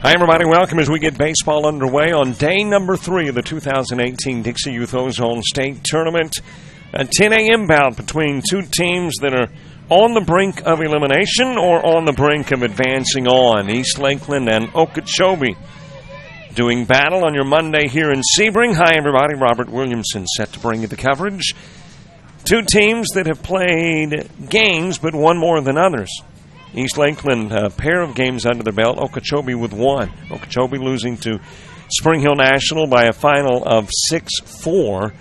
Hi, everybody. Welcome as we get baseball underway on day number 3 of the 2018 Dixie Youth Ozone State Tournament. A 10 a.m. bout between two teams that are on the brink of elimination or on the brink of advancing on. East Lakeland and Okeechobee doing battle on your Monday here in Sebring. Hi, everybody. Robert Williamson set to bring you the coverage. Two teams that have played games, but one more than others. East Lakeland, a pair of games under their belt. Okeechobee with one. Okeechobee losing to Spring Hill National by a final of 6-4.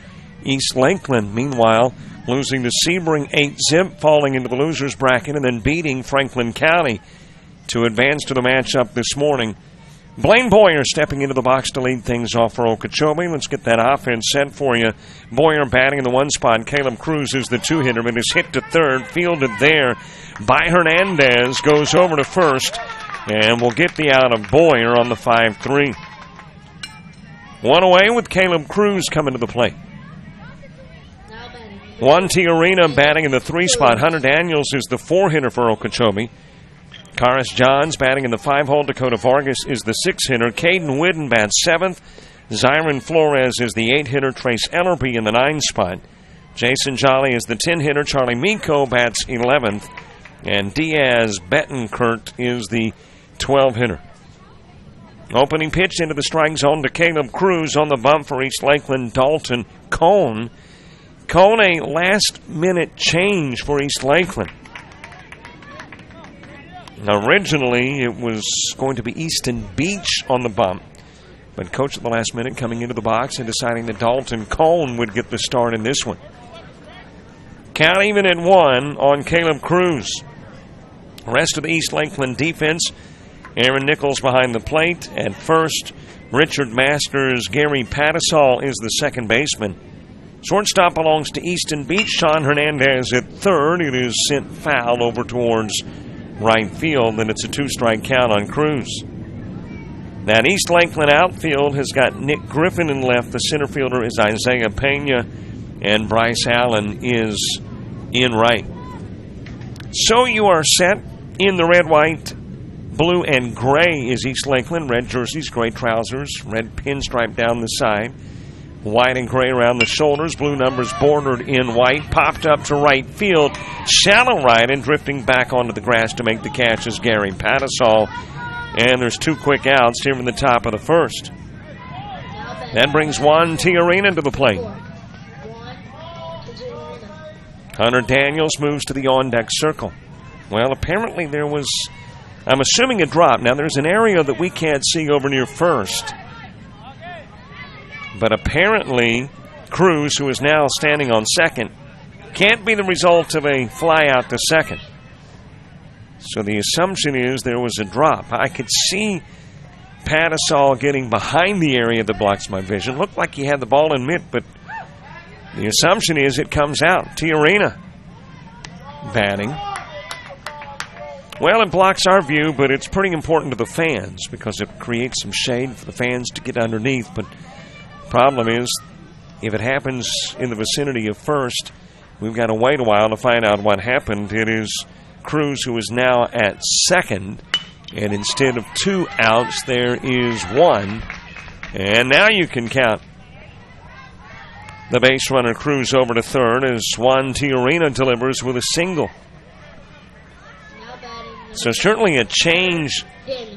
East Lakeland, meanwhile, losing to Sebring 8-zip, falling into the losers bracket, and then beating Franklin County to advance to the matchup this morning. Blaine Boyer stepping into the box to lead things off for Okeechobee. Let's get that offense set for you. Boyer batting in the one spot. Caleb Cruz is the two-hitter, but is hit to third, fielded there by Hernandez, goes over to first, and we'll get the out of Boyer on the 5-3. One away with Caleb Cruz coming to the plate. Juan Tiarina batting in the 3 spot. Hunter Daniels is the 4-hitter for Okeechobee. Karis Johns batting in the 5-hole. Dakota Vargas is the 6-hitter. Caden Whidden bats 7th. Zyron Flores is the 8-hitter. Trace Ellerby in the 9 spot. Jason Jolly is the 10-hitter. Charlie Miko bats 11th. And Diaz Bettenkurt is the 12-hitter. Opening pitch into the strike zone to Caleb Cruz. On the bump for East Lakeland, Dalton Cone. Cone, a last-minute change for East Lakeland. Originally, it was going to be Easton Beach on the bump, but coach at the last minute coming into the box and deciding that Dalton Cone would get the start in this one. Count even at 1 on Caleb Cruz. The rest of the East Lakeland defense, Aaron Nichols behind the plate. At first, Richard Masters, Gary Patisol is the second baseman. Shortstop belongs to Easton Beach. Sean Hernandez at third. It is sent foul over towards right field, and it's a 2-strike count on Cruz. That East Lakeland outfield has got Nick Griffin in left. The center fielder is Isaiah Pena, and Bryce Allen is in right. So you are set in the red, white, blue, and gray is East Lakeland. Red jerseys, gray trousers, red pinstripe down the side. White and gray around the shoulders, blue numbers bordered in white, popped up to right field, shallow right, and drifting back onto the grass to make the catch is Gary Patisol. And there's 2 quick outs here in the top of the first. That brings Juan Tiarina to the plate. Hunter Daniels moves to the on-deck circle. Well, apparently there was, I'm assuming, a drop. Now, there's an area that we can't see over near first. But apparently, Cruz, who is now standing on second, can't be the result of a fly out to second. So the assumption is there was a drop. I could see Patisol getting behind the area that blocks my vision. Looked like he had the ball in mid, but the assumption is it comes out. Tiarina batting. Well, it blocks our view, but it's pretty important to the fans because it creates some shade for the fans to get underneath. But problem is, if it happens in the vicinity of first, we've got to wait a while to find out what happened. It is Cruz who is now at second, and instead of 2 outs, there is 1. And now you can count the base runner Cruz over to third as Juan Tiarina delivers with a single. So certainly a change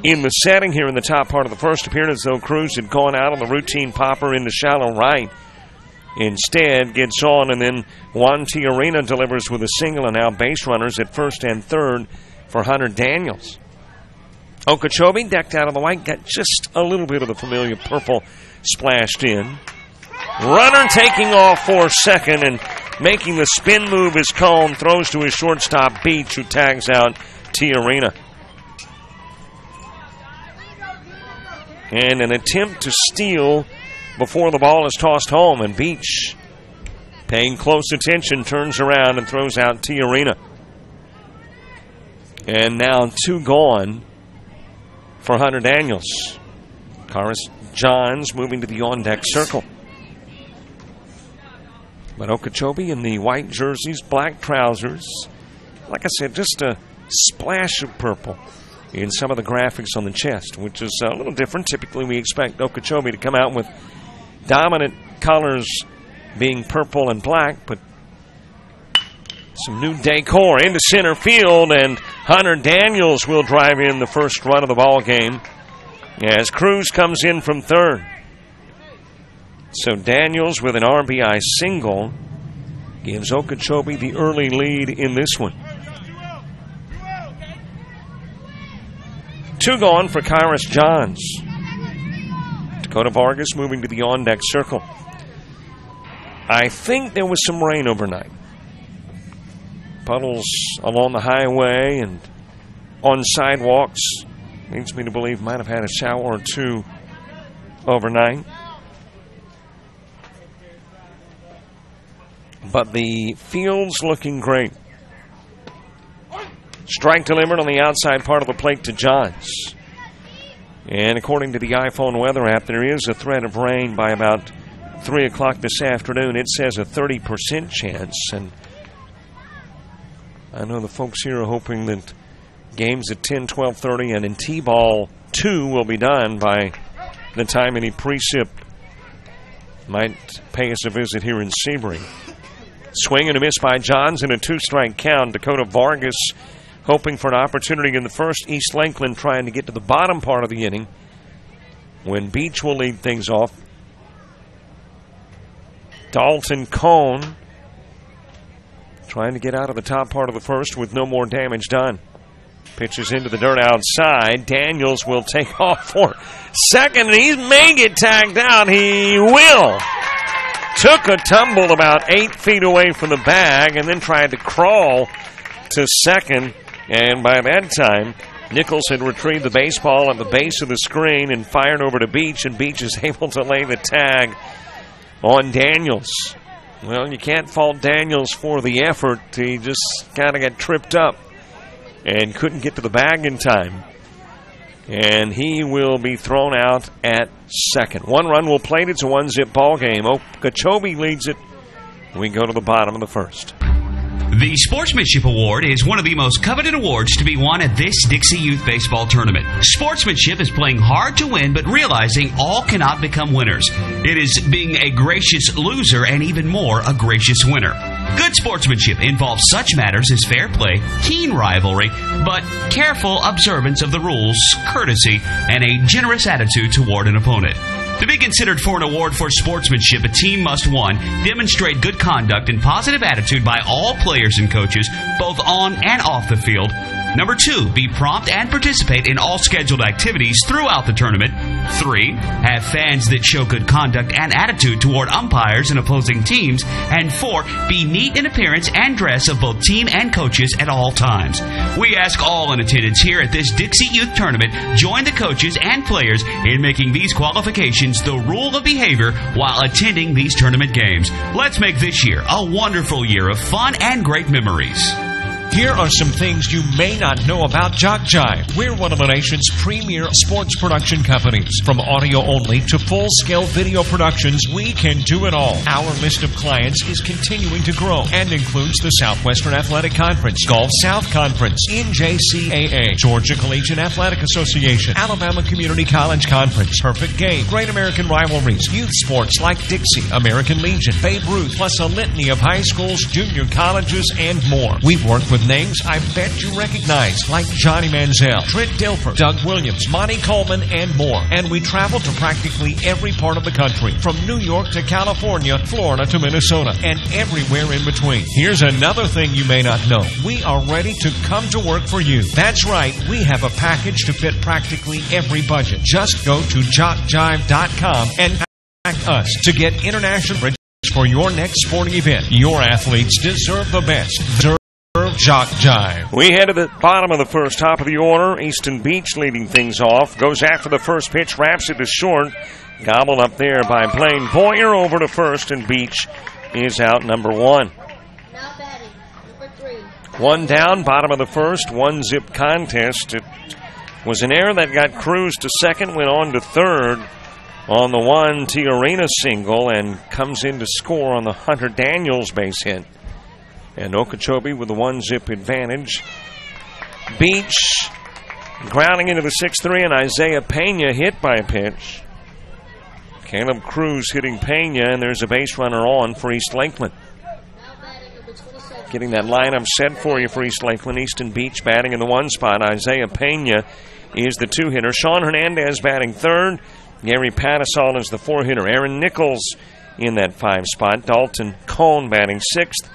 in the setting here in the top part of the first. Appeared as though Cruz had gone out on the routine popper into shallow right. Instead, gets on, and then Juan Tiarina delivers with a single, and now base runners at first and third for Hunter Daniels. Okeechobee decked out of the white, got just a little bit of the familiar purple splashed in. Runner taking off for second and making the spin move as Cone throws to his shortstop Beach, who tags out Tiarina. And an attempt to steal before the ball is tossed home, and Beach, paying close attention, turns around and throws out Tiarina. And now 2 gone for Hunter Daniels. Karis Johns moving to the on-deck circle. But Okeechobee in the white jerseys, black trousers. Like I said, just a splash of purple. in some of the graphics on the chest, which is a little different. Typically, we expect Okeechobee to come out with dominant colors being purple and black, but some new decor into center field, and Hunter Daniels will drive in the first run of the ball game as Cruz comes in from third. So Daniels with an RBI single gives Okeechobee the early lead in this one. 2 gone for Kyrus Johns. Dakota Vargas moving to the on-deck circle. I think there was some rain overnight. Puddles along the highway and on sidewalks. Leads me to believe might have had a shower or two overnight. But the field's looking great. Strike delivered on the outside part of the plate to Johns. And according to the iPhone weather app, there is a threat of rain by about 3 o'clock this afternoon. It says a 30% chance. And I know the folks here are hoping that games at 10, 12:30 and in T-ball 2 will be done by the time any precip might pay us a visit here in Sebring. Swing and a miss by Johns in a 2-strike count. Dakota Vargas hoping for an opportunity in the first. East Lakeland trying to get to the bottom part of the inning when Beach will lead things off. Dalton Cone trying to get out of the top part of the first with no more damage done. Pitches into the dirt outside. Daniels will take off for second, and he may get tagged out. He will. Took a tumble about 8 feet away from the bag and then tried to crawl to second. And by that time, Nichols had retrieved the baseball at the base of the screen and fired over to Beach, and Beach is able to lay the tag on Daniels. Well, you can't fault Daniels for the effort. He just kind of got tripped up and couldn't get to the bag in time. And he will be thrown out at second. 1 run will play it. It's a 1-zip ball game. Okeechobee leads it. We go to the bottom of the first. The Sportsmanship Award is one of the most coveted awards to be won at this Dixie Youth Baseball Tournament. Sportsmanship is playing hard to win, but realizing all cannot become winners. It is being a gracious loser and even more a gracious winner. Good sportsmanship involves such matters as fair play, keen rivalry, but careful observance of the rules, courtesy, and a generous attitude toward an opponent. To be considered for an award for sportsmanship, a team must, 1, demonstrate good conduct and positive attitude by all players and coaches, both on and off the field. Number 2, be prompt and participate in all scheduled activities throughout the tournament. 3, have fans that show good conduct and attitude toward umpires and opposing teams. And 4, be neat in appearance and dress of both team and coaches at all times. We ask all in attendance here at this Dixie Youth Tournament join the coaches and players in making these qualifications the rule of behavior while attending these tournament games. Let's make this year a wonderful year of fun and great memories. Here are some things you may not know about Jock Jive. We're one of the nation's premier sports production companies. From audio only to full-scale video productions, we can do it all. Our list of clients is continuing to grow and includes the Southwestern Athletic Conference, Gulf South Conference, NJCAA, Georgia Collegiate Athletic Association, Alabama Community College Conference, Perfect Game, Great American Rivalries, youth sports like Dixie, American Legion, Babe Ruth, plus a litany of high schools, junior colleges, and more. We've worked with names I bet you recognize, like Johnny Manziel, Trent Dilfer, Doug Williams, Monty Coleman, and more. And we travel to practically every part of the country, from New York to California, Florida to Minnesota, and everywhere in between. Here's another thing you may not know. We are ready to come to work for you. That's right, we have a package to fit practically every budget. Just go to jockjive.com and contact us to get international registration for your next sporting event. Your athletes deserve the best. Jock Jive. We head to the bottom of the first, top of the order. Easton Beach leading things off. Goes after the first pitch, wraps it to short. Gobbled up there by Blaine Boyer over to first, and Beach is out number 1. Now batting, number 3. 1 down, bottom of the first, 1-zip contest. It was an error that got Cruz to second, went on to third on the 1 Tiarena single, and comes in to score on the Hunter Daniels base hit. And Okeechobee with the 1-zip advantage. Beach Grounding into the 6-3, and Isaiah Pena hit by a pitch. Caleb Cruz hitting Pena, and there's a base runner on for East Lakeland. Getting that lineup set for you for East Lakeland. Easton Beach batting in the 1 spot. Isaiah Pena is the 2 hitter. Sean Hernandez batting 3rd. Gary Pattisall is the 4 hitter. Aaron Nichols in that 5 spot. Dalton Cohn batting 6th.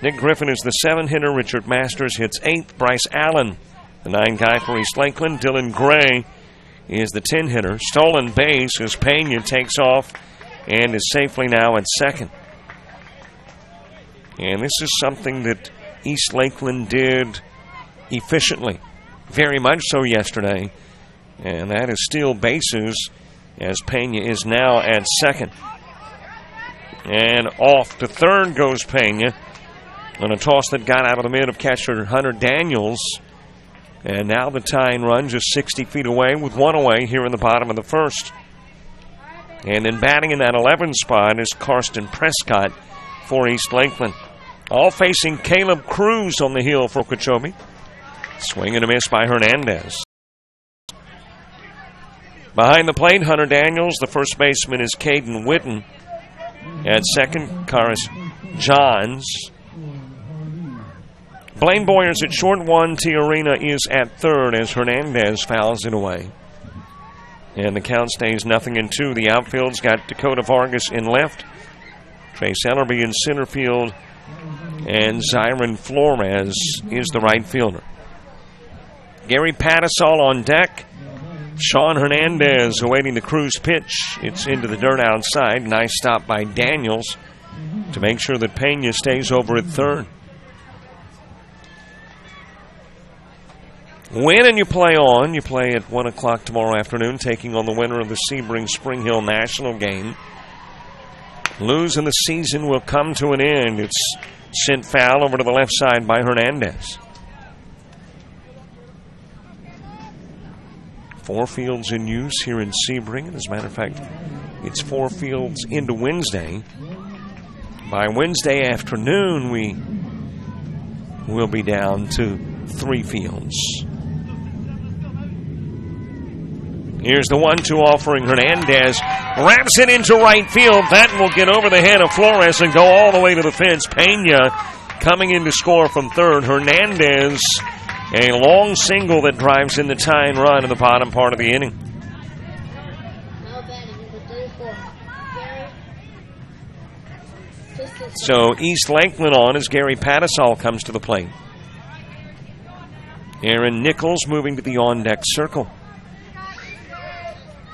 Nick Griffin is the 7 hitter. Richard Masters hits 8th. Bryce Allen, the 9 guy for East Lakeland. Dylan Gray is the 10 hitter. Stolen base as Pena takes off and is safely now at 2nd. And this is something that East Lakeland did efficiently, very much so yesterday. And that is steal bases as Pena is now at 2nd. And off to 3rd goes Pena on a toss that got out of the mid of catcher Hunter Daniels. And now the tying run just 60 feet away with 1 away here in the bottom of the 1st. And then batting in that 11 spot is Karsten Prescott for East Lakeland. All facing Caleb Cruz on the hill for Okeechobee. Swing and a miss by Hernandez. Behind the plate, Hunter Daniels. The first baseman is Caden Witten. At 2nd, Karis Johns. Blaine Boyers at short 1. Tiarina is at 3rd as Hernandez fouls it away. And the count stays 0-2. The outfield's got Dakota Vargas in left, Trace Ellerby in center field, and Zyron Flores is the right fielder. Gary Pattisall on deck. Sean Hernandez awaiting the Cruz pitch. It's into the dirt outside. Nice stop by Daniels to make sure that Pena stays over at 3rd. Win and you play on. You play at 1 o'clock tomorrow afternoon, taking on the winner of the Sebring Spring Hill National game. Lose and the season will come to an end. It's sent foul over to the left side by Hernandez. 4 fields in use here in Sebring. As a matter of fact, it's 4 fields into Wednesday. By Wednesday afternoon, we will be down to 3 fields. Here's the 1-2 offering. Hernandez wraps it into right field. That will get over the head of Flores and go all the way to the fence. Pena coming in to score from 3rd. Hernandez, a long single that drives in the tying run in the bottom part of the inning. So East Lakeland on as Gary Pattisall comes to the plate. Aaron Nichols moving to the on-deck circle.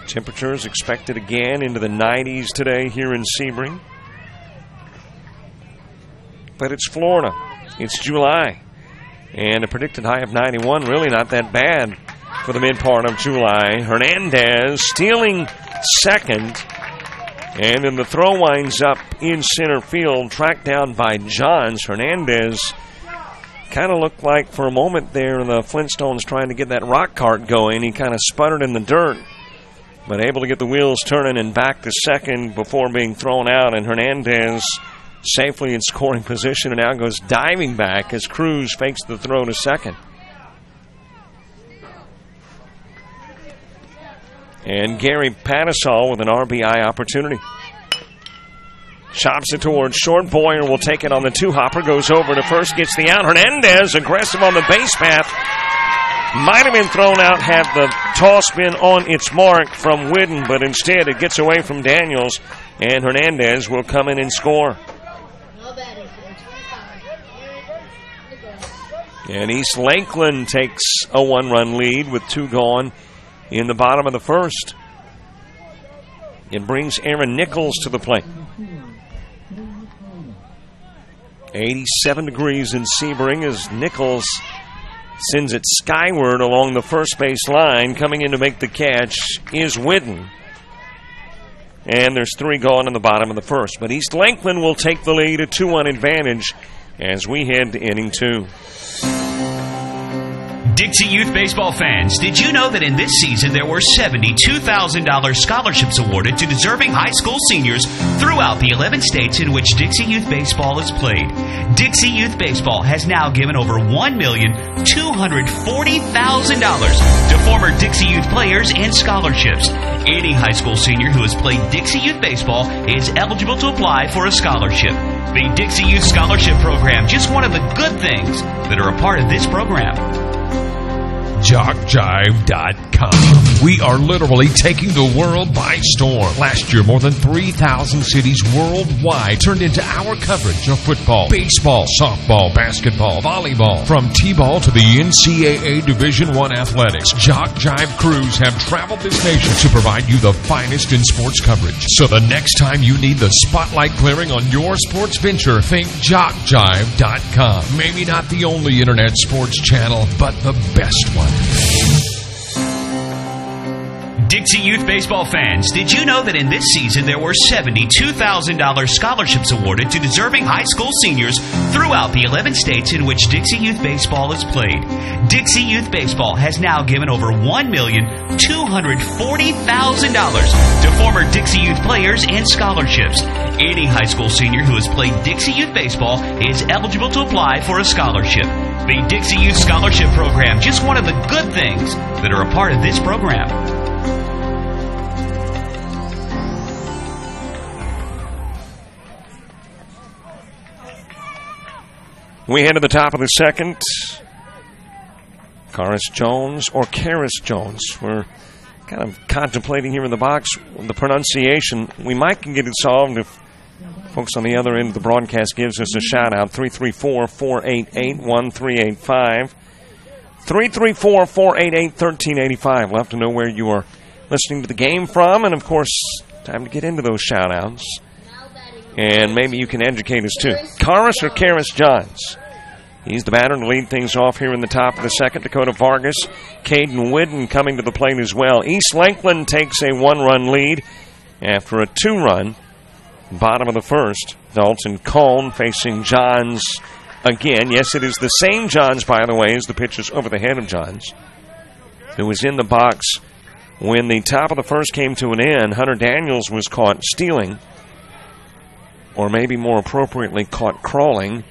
Temperatures expected again into the 90s today here in Sebring. But it's Florida. It's July. And a predicted high of 91, really not that bad for the mid part of July. Hernandez stealing 2nd. And then the throw winds up in center field, tracked down by Johns. Hernandez kind of looked like for a moment there the Flintstones trying to get that rock cart going. He kind of sputtered in the dirt, but able to get the wheels turning and back to 2nd before being thrown out. And Hernandez safely in scoring position and now goes diving back as Cruz fakes the throw to 2nd. And Gary Pattisall with an RBI opportunity. Chops it towards short. Boyer will take it on the 2-hopper. Goes over to first. Gets the out. Hernandez aggressive on the base path. Might have been thrown out had the toss been on its mark from Whidden, but instead it gets away from Daniels, and Hernandez will come in and score. And East Lakeland takes a 1-run lead with 2 gone in the bottom of the 1st. It brings Aaron Nichols to the plate. 87 degrees in Sebring as Nichols sends it skyward along the first base line. Coming in to make the catch is Whidden. And there's 3 gone in the bottom of the 1st. But East Lakeland will take the lead, a 2-1 advantage as we head to inning 2. Dixie Youth Baseball fans, did you know that in this season there were $72,000 scholarships awarded to deserving high school seniors throughout the 11 states in which Dixie Youth Baseball is played? Dixie Youth Baseball has now given over $1,240,000 to former Dixie Youth players and scholarships. Any high school senior who has played Dixie Youth Baseball is eligible to apply for a scholarship. The Dixie Youth Scholarship Program, just one of the good things that are a part of this program. JockJive.com. We are literally taking the world by storm. Last year, more than 3,000 cities worldwide turned into our coverage of football, baseball, softball, basketball, volleyball. From T-ball to the NCAA Division I athletics, Jock Jive crews have traveled this nation to provide you the finest in sports coverage. So the next time you need the spotlight clearing on your sports venture, think JockJive.com. Maybe not the only internet sports channel, but the best one. Dixie Youth Baseball fans, did you know that in this season there were $72,000 scholarships awarded to deserving high school seniors throughout the 11 states in which Dixie Youth Baseball is played? Dixie Youth Baseball has now given over $1,240,000 to former Dixie Youth players and scholarships. Any high school senior who has played Dixie Youth Baseball is eligible to apply for a scholarship. The Dixie Youth Scholarship Program, just one of the good things that are a part of this program. We head to the top of the second. Karis Jones or Karis Jones. We're kind of contemplating here in the box the pronunciation. We might can get it solved if folks on the other end of the broadcast gives us a shout-out. 334-488-1385. 334-488-1385. We'll have to know where you are listening to the game from. And, of course, time to get into those shout-outs. And maybe you can educate us, too. Karis or Karis Johns? He's the batter to lead things off here in the top of the second. Dakota Vargas, Caden Whidden coming to the plate as well. East Lakeland takes a one-run lead after a two-run bottom of the first. Dalton Cone facing Johns again. Yes, it is the same Johns, by the way, as the pitch is over the head of Johns, who was in the box when the top of the first came to an end. Hunter Daniels was caught stealing, or maybe more appropriately caught crawling,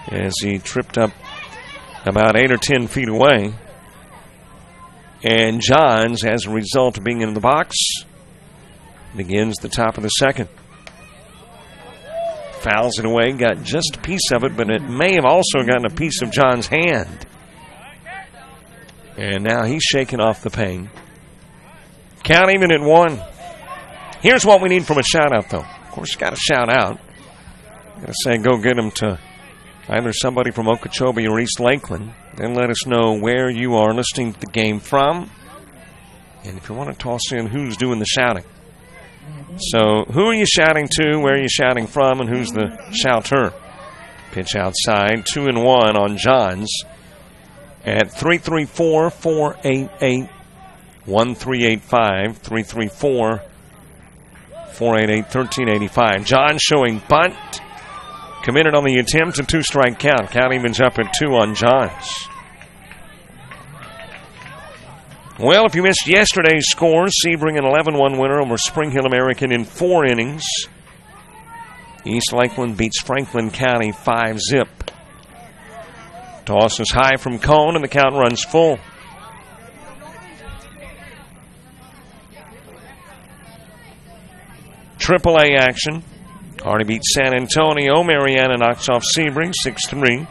as he tripped up about 8 or 10 feet away. And Johns, as a result of being in the box, begins the top of the second. Fouls it away, got just a piece of it, but it may have also gotten a piece of John's hand. And now he's shaking off the pain. Count even at 1. Here's what we need from a shout-out, though. Of course, you got to shout out. Got to say, go get them to either somebody from Okeechobee or East Lakeland. Then let us know where you are listening to the game from. And if you want to toss in who's doing the shouting. So, who are you shouting to, where are you shouting from, and who's the shouter? Pitch outside, 2-1 on Johns at 334-488-1385. 334-488-1385. John showing bunt. Committed on the attempt, a 2-strike count. Count evens up at 2 on Johns. Well, if you missed yesterday's scores, Sebring an 11-1 winner over Spring Hill American in 4 innings. East Lakeland beats Franklin County 5-zip. Toss is high from Cone, and the count runs full. AAA action. Hardy beats San Antonio. Mariana knocks off Sebring 6-3.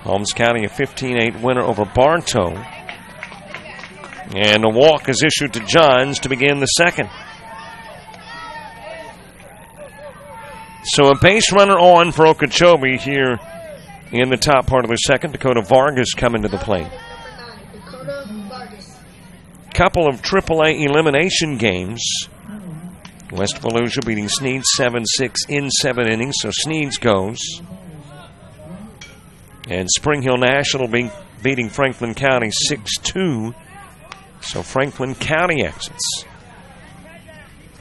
Holmes County a 15-8 winner over Bartow. And a walk is issued to Johns to begin the second. So a base runner on for Okeechobee here in the top part of the second. Dakota Vargas coming to the plate. Couple of AAA elimination games. West Volusia beating Snead 7-6 in 7 innings, so Sneads goes. And Spring Hill National beating Franklin County 6-2, so Franklin County exits.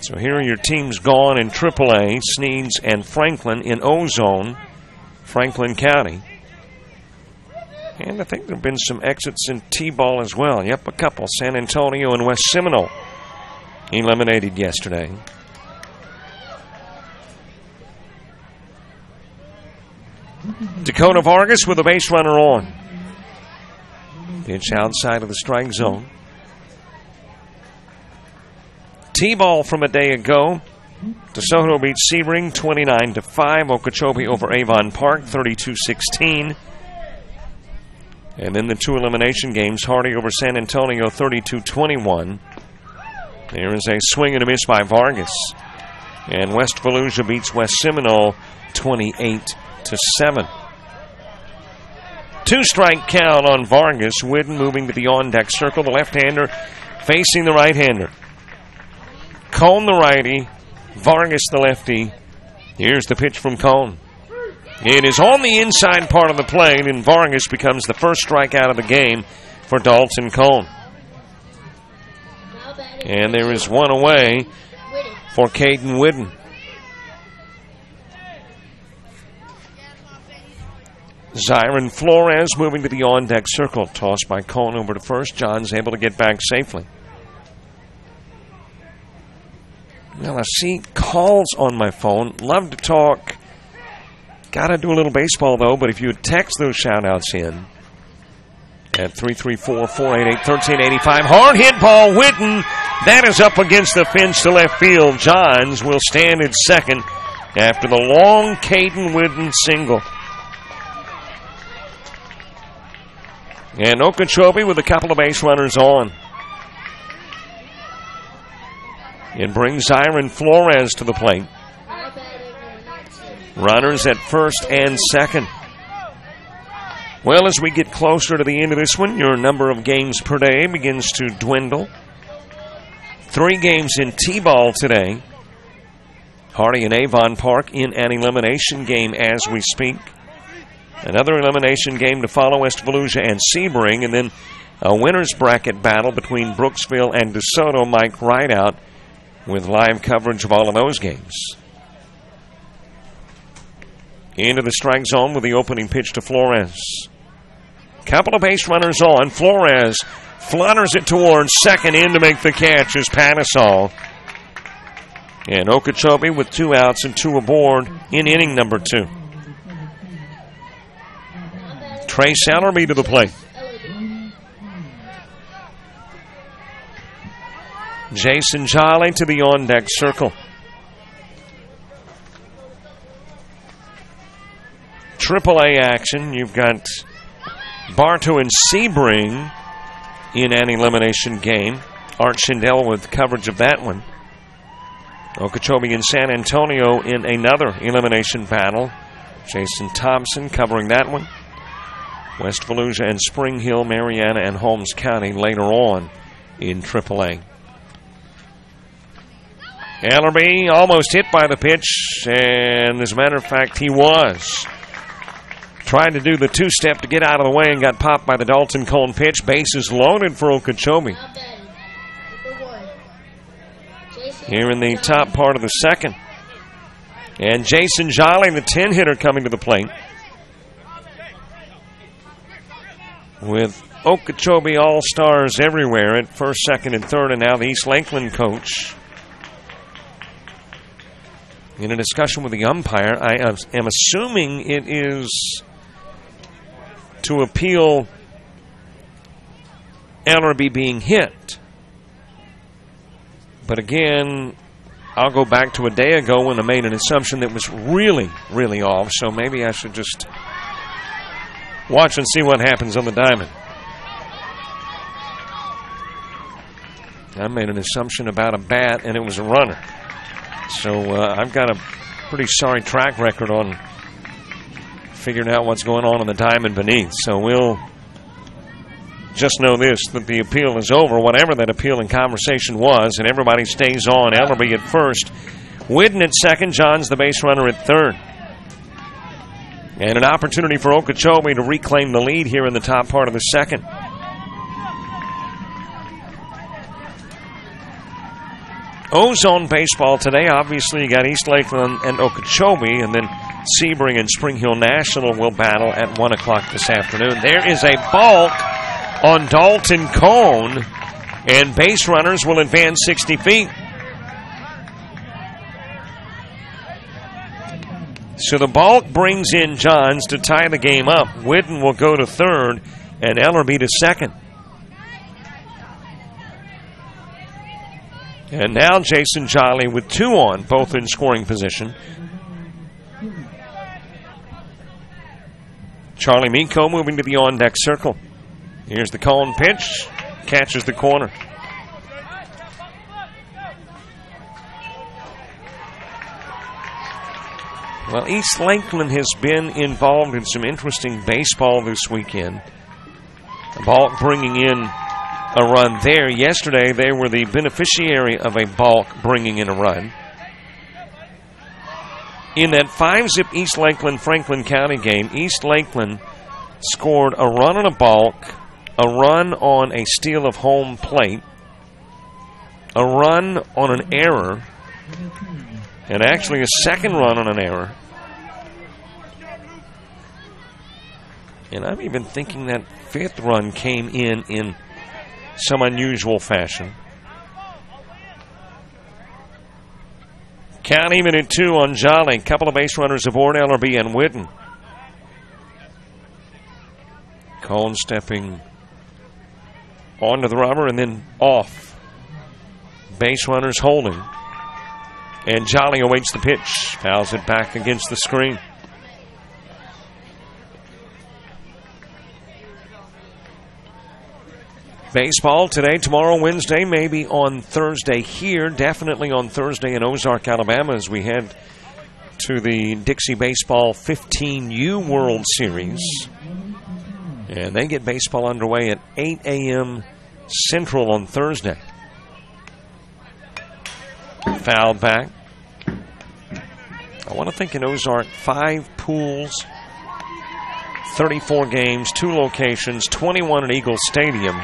So here are your teams gone in AAA, Sneads and Franklin. In Ozone, Franklin County. And I think there have been some exits in T-ball as well. Yep, a couple. San Antonio and West Seminole eliminated yesterday. Dakota Vargas with a base runner on. Pitch outside of the strike zone. T-ball from a day ago. DeSoto beats Sebring 29-5. Okeechobee over Avon Park 32-16. And then the two elimination games, Hardy over San Antonio 32-21. There is a swing and a miss by Vargas. And West Volusia beats West Seminole 28-7. Two-strike count on Vargas. Whidden moving to the on-deck circle. The left-hander facing the right-hander. Cone the righty. Vargas the lefty. Here's the pitch from Cone. It is on the inside part of the plate, and Vargas becomes the first strikeout of the game for Dalton Cone. And there is one away for Caden Whidden. Zyron Flores moving to the on-deck circle. Tossed by Cone over to first. John's able to get back safely. Well, I see calls on my phone. Love to talk. Got to do a little baseball, though, but if you would text those shout-outs in at 334-488-1385. Hard hit ball, Whidden. That is up against the fence to left field. Johns will stand at second after the long Caden Whidden single. And Okeechobee with a couple of base runners on. It brings Zyron Flores to the plate. Runners at first and second. Well, as we get closer to the end of this one, your number of games per day begins to dwindle. 3 games in T-ball today. Hardy and Avon Park in an elimination game as we speak. Another elimination game to follow, West Volusia and Sebring, and then a winner's bracket battle between Brooksville and DeSoto. Mike Rideout with live coverage of all of those games. Into the strike zone with the opening pitch to Flores. Couple of base runners on. Flores flutters it towards second in to make the catch is Patisol. And Okeechobee with 2 outs and 2 aboard in inning number 2. Trace Ellerby to the plate. Jason Jolly to the on-deck circle. AAA action. You've got Bartow and Sebring in an elimination game. Art Schindel with coverage of that one. Okeechobee and San Antonio in another elimination battle. Jason Thompson covering that one. West Volusia and Spring Hill, Mariana, and Holmes County later on in AAA. Ellerby almost hit by the pitch, and as a matter of fact, he was. Tried to do the 2-step to get out of the way and got popped by the Dalton Cone pitch. Bases loaded for Okeechobee. Here in the top part of the second. And Jason Jolly, the 10-hitter, coming to the plate. With Okeechobee All-Stars everywhere at first, second, and third, and now the East Lakeland coach. In a discussion with the umpire, I am assuming it is to appeal Ellerby being hit. But again, I'll go back to a day ago when I made an assumption that was really, really off, so maybe I should just watch and see what happens on the diamond. I made an assumption about a bat, and it was a runner. So I've got a pretty sorry track record on figuring out what's going on the diamond beneath. So we'll just know this, that the appeal is over, whatever that appeal and conversation was, and everybody stays on. Ellerby at first. Whidden at second. John's the base runner at third. And an opportunity for Okeechobee to reclaim the lead here in the top part of the second. Ozone baseball today. Obviously, you got East Lakeland and Okeechobee, and then Sebring and Spring Hill National will battle at 1 o'clock this afternoon. There is a balk on Dalton Cone, and base runners will advance 60 feet. So the balk brings in Johns to tie the game up. Whidden will go to third, and Ellerby to second. And now Jason Jolly with 2 on, both in scoring position. Charlie Miko moving to the on-deck circle. Here's the cone pitch. Catches the corner. Well, East Lakeland has been involved in some interesting baseball this weekend. The balk bringing in a run there. Yesterday, they were the beneficiary of a balk bringing in a run. In that 5-zip East Lakeland-Franklin County game, East Lakeland scored a run on a balk, a run on a steal of home plate, a run on an error, and actually a second run on an error. And I'm even thinking that 5th run came in some unusual fashion. Count even at 2 on Jolly. Couple of base runners aboard, Ellerby and Whidden. Cone stepping onto the rubber and then off. Base runners holding. And Jolly awaits the pitch. Fouls it back against the screen. Baseball today, tomorrow, Wednesday, maybe on Thursday here. Definitely on Thursday in Ozark, Alabama, as we head to the Dixie Baseball 15U World Series. And they get baseball underway at 8 a.m. Central on Thursday. Fouled back. I want to think in Ozark, 5 pools, 34 games, 2 locations, 21 at Eagle Stadium.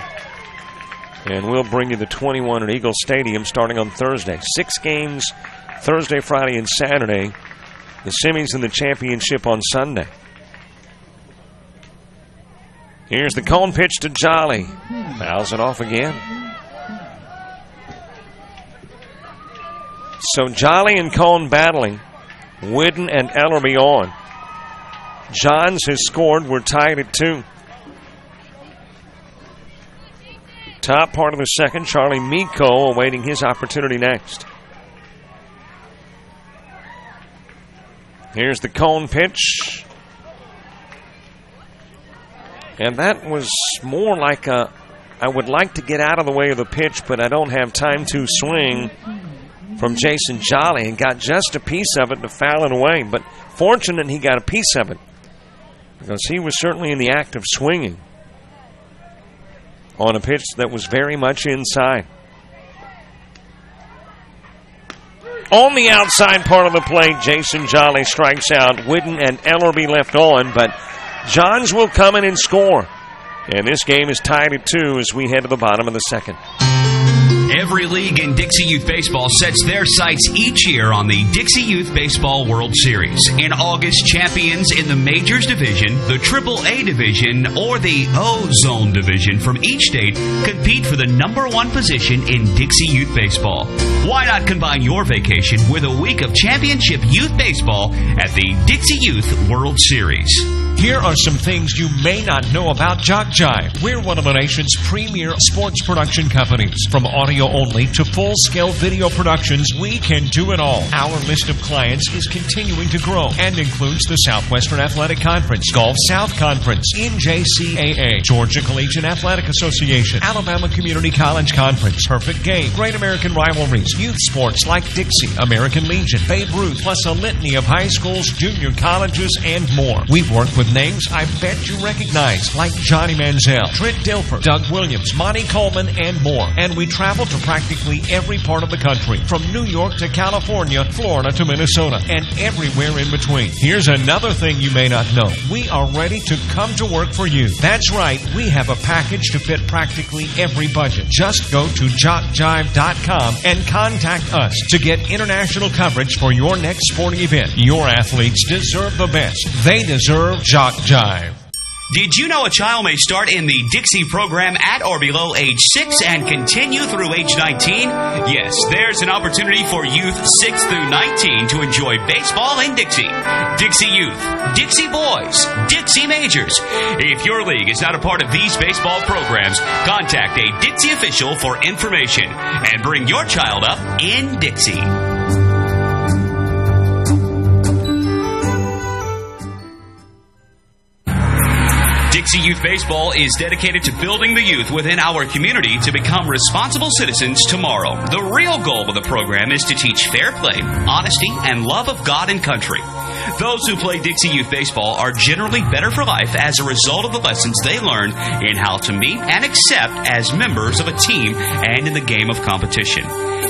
And we'll bring you the 21 at Eagle Stadium starting on Thursday. 6 games Thursday, Friday, and Saturday. The semis and the championship on Sunday. Here's the cone pitch to Jolly. Fouls it off again. So Jolly and Cone battling. Whidden and Ellerby on. Johns has scored. We're tied at 2. Top part of the second, Charlie Miko awaiting his opportunity next. Here's the cone pitch. And that was more like a, I would like to get out of the way of the pitch, but I don't have time to swing, from Jason Jolly, and got just a piece of it to foul it away. But fortunate he got a piece of it, because he was certainly in the act of swinging on a pitch that was very much inside. On the outside part of the plate, Jason Jolly strikes out. Whidden and Ellerby left on, but Johns will come in and score. And this game is tied at 2 as we head to the bottom of the second. Every league in Dixie Youth Baseball sets their sights each year on the Dixie Youth Baseball World Series. In August, champions in the Majors Division, the AAA Division, or the Ozone Division from each state compete for the #1 position in Dixie Youth Baseball. Why not combine your vacation with a week of championship youth baseball at the Dixie Youth World Series? Here are some things you may not know about Jock Jive. We're one of the nation's premier sports production companies. From audio only to full-scale video productions, we can do it all. Our list of clients is continuing to grow and includes the Southwestern Athletic Conference, Gulf South Conference, NJCAA, Georgia Collegiate Athletic Association, Alabama Community College Conference, Perfect Game, Great American Rivalries, youth sports like Dixie, American Legion, Babe Ruth, plus a litany of high schools, junior colleges, and more. We've worked with with names I bet you recognize, like Johnny Manziel, Trent Dilfer, Doug Williams, Monty Coleman, and more. And we travel to practically every part of the country, from New York to California, Florida to Minnesota, and everywhere in between. Here's another thing you may not know. We are ready to come to work for you. That's right, we have a package to fit practically every budget. Just go to jockjive.com and contact us to get international coverage for your next sporting event. Your athletes deserve the best. They deserve Jock Jive. Did you know a child may start in the Dixie program at or below age 6 and continue through age 19? Yes, there's an opportunity for youth 6 through 19 to enjoy baseball in Dixie. Dixie Youth, Dixie Boys, Dixie Majors. If your league is not a part of these baseball programs, contact a Dixie official for information and bring your child up in Dixie. Dixie Youth Baseball is dedicated to building the youth within our community to become responsible citizens tomorrow. The real goal of the program is to teach fair play, honesty, and love of God and country. Those who play Dixie Youth Baseball are generally better for life as a result of the lessons they learn in how to meet and accept as members of a team and in the game of competition.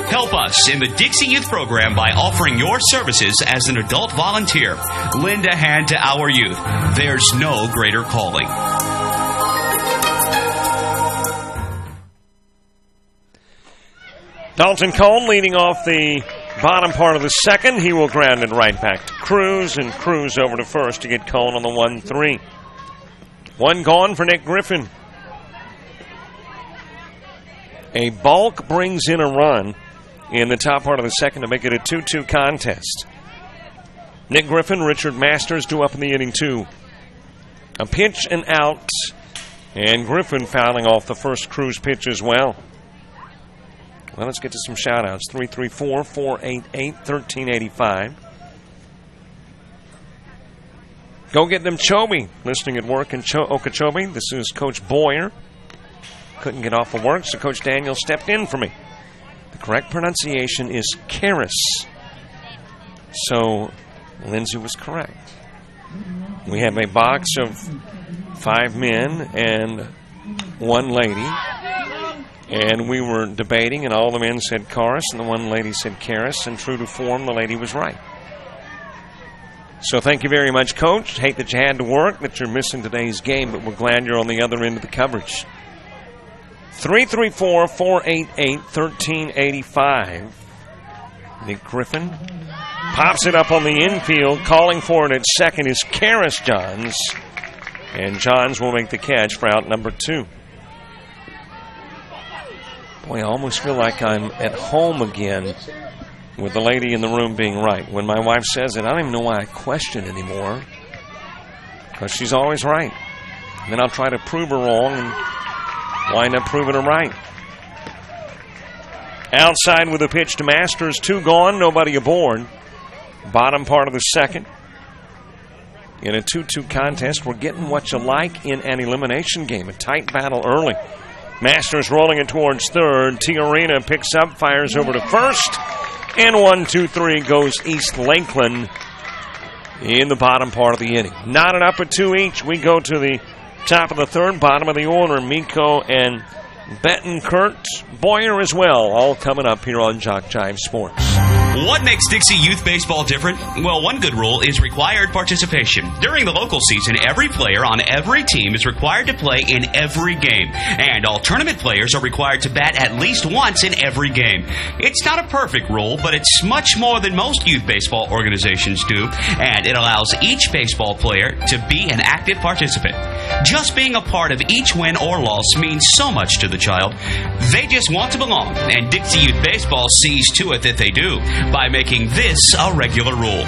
Help us in the Dixie Youth program by offering your services as an adult volunteer. Lend a hand to our youth. There's no greater calling. Dalton Cone leading off the bottom part of the second. He will ground it right back to Cruz, and Cruz over to first to get Cone on the 1-3. One gone for Nick Griffin. A balk brings in a run in the top part of the second to make it a 2-2 contest. Nick Griffin, Richard Masters due up in the inning too. A pitch and out, and Griffin fouling off the first Cruz pitch as well. Well, let's get to some shout-outs. 334-488-1385. Go get them Chobe listening at work in Okeechobee. This is Coach Boyer. Couldn't get off of work, so Coach Daniel stepped in for me. The correct pronunciation is Karis. So Lindsay was correct. We have a box of 5 men and 1 lady. And we were debating, and all the men said Karis, and the one lady said Karis, and true to form, the lady was right. So thank you very much, Coach. Hate that you had to work, that you're missing today's game, but we're glad you're on the other end of the coverage. 334-488-1385. Nick Griffin pops it up on the infield. Calling for it at second is Karis Johns. And Johns will make the catch for out number 2. Boy, I almost feel like I'm at home again with the lady in the room being right. When my wife says it, I don't even know why I question anymore, because she's always right. And then I'll try to prove her wrong and wind up proving her right. Outside with a pitch to Masters. 2 gone, nobody aboard. Bottom part of the second. In a 2-2 contest, we're getting what you like in an elimination game. A tight battle early. Masters rolling it towards third. Tiarina picks up, fires over to first. And 1-2-3 goes East Lakeland in the bottom part of the inning. Knotted up at 2 each. We go to the top of the third, bottom of the order. Miko and Bettenkurt, Boyer as well, all coming up here on Jock Jive Sports. What makes Dixie Youth Baseball different? Well, one good rule is required participation. During the local season, every player on every team is required to play in every game. And all tournament players are required to bat at least once in every game. It's not a perfect rule, but it's much more than most youth baseball organizations do. And it allows each baseball player to be an active participant. Just being a part of each win or loss means so much to the child. They just want to belong. And Dixie Youth Baseball sees to it that they do, by making this a regular rule.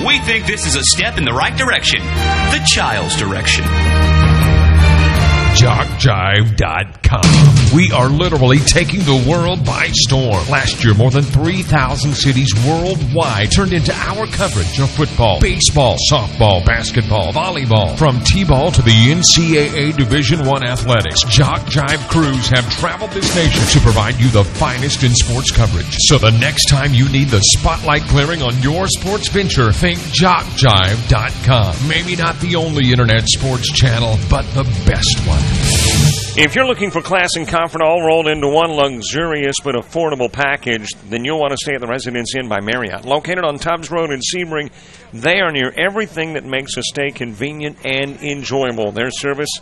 We think this is a step in the right direction, the child's direction. JockJive.com We are literally taking the world by storm. Last year, more than 3,000 cities worldwide turned into our coverage of football, baseball, softball, basketball, volleyball. From T-ball to the NCAA Division I athletics, Jock Jive crews have traveled this nation to provide you the finest in sports coverage. So the next time you need the spotlight clearing on your sports venture, think JockJive.com. Maybe not the only internet sports channel, but the best one. If you're looking for class and comfort all rolled into one luxurious but affordable package, then you'll want to stay at the Residence Inn by Marriott. Located on Tubbs Road in Sebring, they are near everything that makes a stay convenient and enjoyable. Their service,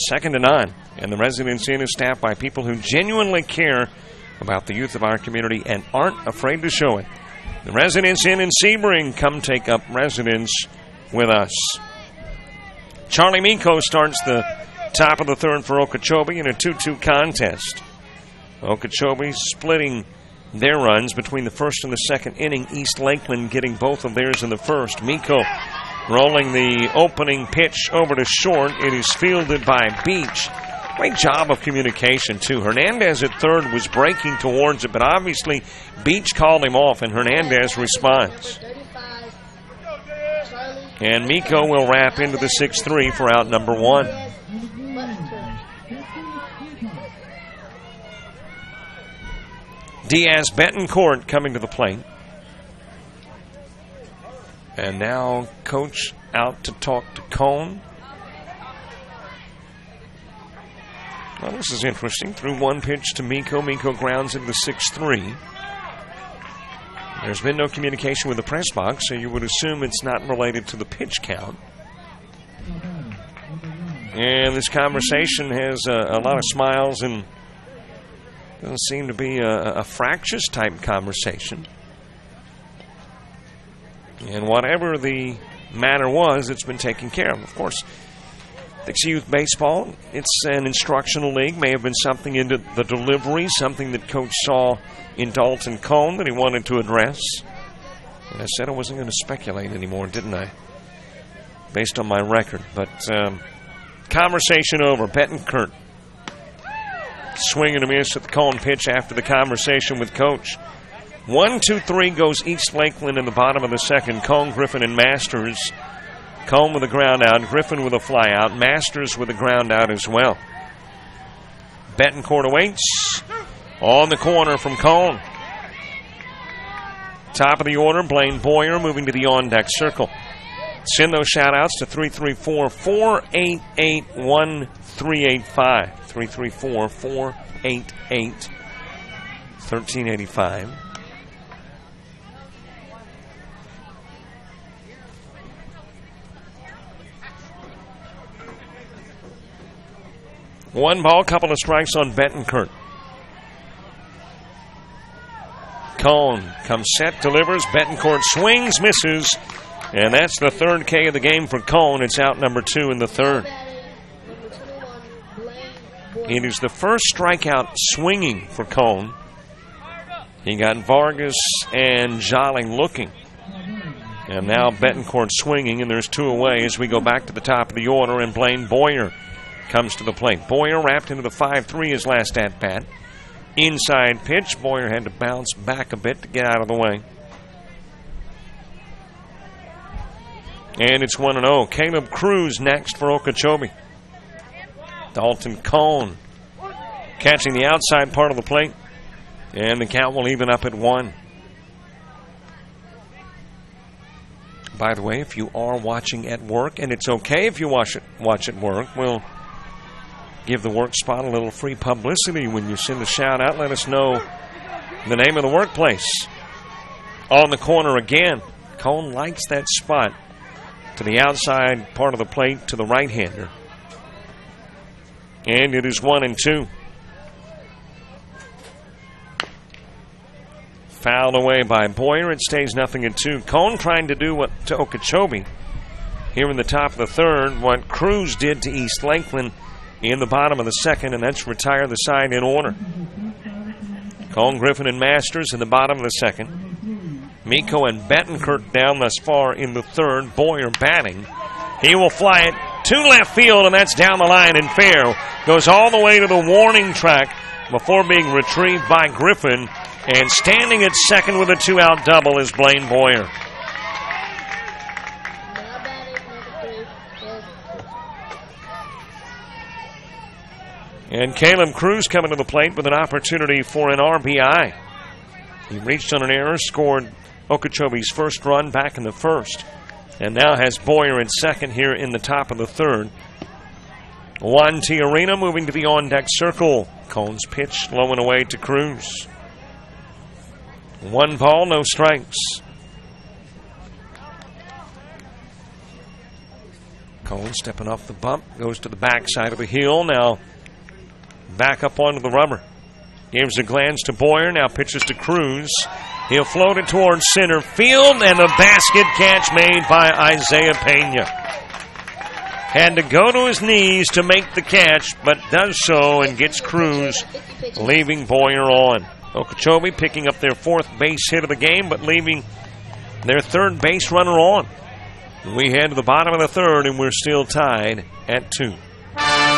second to none. And the Residence Inn is staffed by people who genuinely care about the youth of our community and aren't afraid to show it. The Residence Inn in Sebring, come take up residence with us. Charlie Miko starts the top of the third for Okeechobee in a 2-2 contest. Okeechobee splitting their runs between the first and the second inning. East Lakeland getting both of theirs in the first. Miko rolling the opening pitch over to short. It is fielded by Beach. Great job of communication, too. Hernandez at third was breaking towards it, but obviously Beach called him off, and Hernandez responds. And Miko will wrap into the 6-3 for out number one. Diaz Betancourt coming to the plate. And now coach out to talk to Cone. Well, this is interesting. Threw one pitch to Miko. Miko grounds into the 6-3. There's been no communication with the press box, so you would assume it's not related to the pitch count. And this conversation has a lot of smiles and doesn't seem to be a fractious type conversation. And whatever the matter was, it's been taken care of. Of course, Dixie Youth Baseball, it's an instructional league. May have been something in the delivery, something that Coach saw in Dalton Cone that he wanted to address. And I said I wasn't going to speculate anymore, didn't I? Based on my record. But conversation over. Betancourt swing and a miss at the Cone pitch after the conversation with Coach. 1-2-3 goes East Lakeland in the bottom of the second. Cone, Griffin, and Masters. Cone with a ground out, Griffin with a fly out, Masters with a ground out as well. Betancourt awaits on the corner from Cone. Top of the order, Blaine Boyer moving to the on-deck circle. Send those shout-outs to 334-488-1385. 334-488-1385. One ball, couple of strikes on Betancourt. Cone comes set, delivers. Betancourt swings, misses. And that's the third K of the game for Cone. It's out number 2 in the third. It is the first strikeout swinging for Cone. He got Vargas and Jolly looking. And now Betancourt swinging, and there's 2 away as we go back to the top of the order, and Blaine Boyer comes to the plate. Boyer wrapped into the 5-3 his last at-bat. Inside pitch. Boyer had to bounce back a bit to get out of the way. And it's 1-0. Caleb Cruz next for Okeechobee. Dalton Cone catching the outside part of the plate. And the count will even up at 1. By the way, if you are watching at work, and it's okay if you watch at work, we'll give the work spot a little free publicity when you send a shout out. Let us know the name of the workplace. On the corner again. Cone likes that spot to the outside part of the plate to the right-hander. And it is 1-2. Fouled away by Boyer. It stays 0-2. Cone trying to do what to Okeechobee here in the top of the third, what Cruz did to East Lakeland in the bottom of the second, and that's retire the side in order. Cone, Griffin, and Masters in the bottom of the second. Miko and Betancourt down thus far in the third. Boyer batting. He will fly it to left field, and that's down the line and fair. Goes all the way to the warning track before being retrieved by Griffin. And standing at second with a 2-out double is Blaine Boyer. Now batting number 3, And Caleb Cruz coming to the plate with an opportunity for an RBI. He reached on an error, scored Okeechobee's first run back in the first, and now has Boyer at second here in the top of the third. Juan T. Arena moving to the on-deck circle. Cohn's pitch low and away to Cruz. 1 ball, no strikes. Cohn stepping off the bump, goes to the backside of the hill, now back up onto the rubber. Gives a glance to Boyer, now pitches to Cruz. He'll float it towards center field, and a basket catch made by Isaiah Pena. Had to go to his knees to make the catch, but does so and gets Cruz, leaving Boyer on. Okeechobee picking up their 4th base hit of the game, but leaving their 3rd base runner on. We head to the bottom of the 3rd, and we're still tied at 2.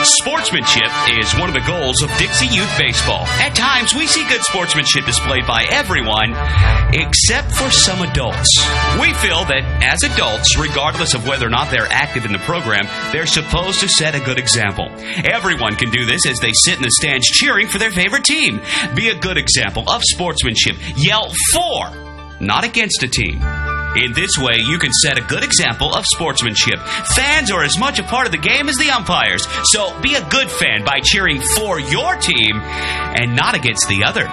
Sportsmanship is one of the goals of Dixie Youth Baseball. At times, we see good sportsmanship displayed by everyone, except for some adults. We feel that as adults, regardless of whether or not they're active in the program, they're supposed to set a good example. Everyone can do this as they sit in the stands cheering for their favorite team. Be a good example of sportsmanship. Yell for, not against a team. In this way, you can set a good example of sportsmanship. Fans are as much a part of the game as the umpires, so be a good fan by cheering for your team and not against the other.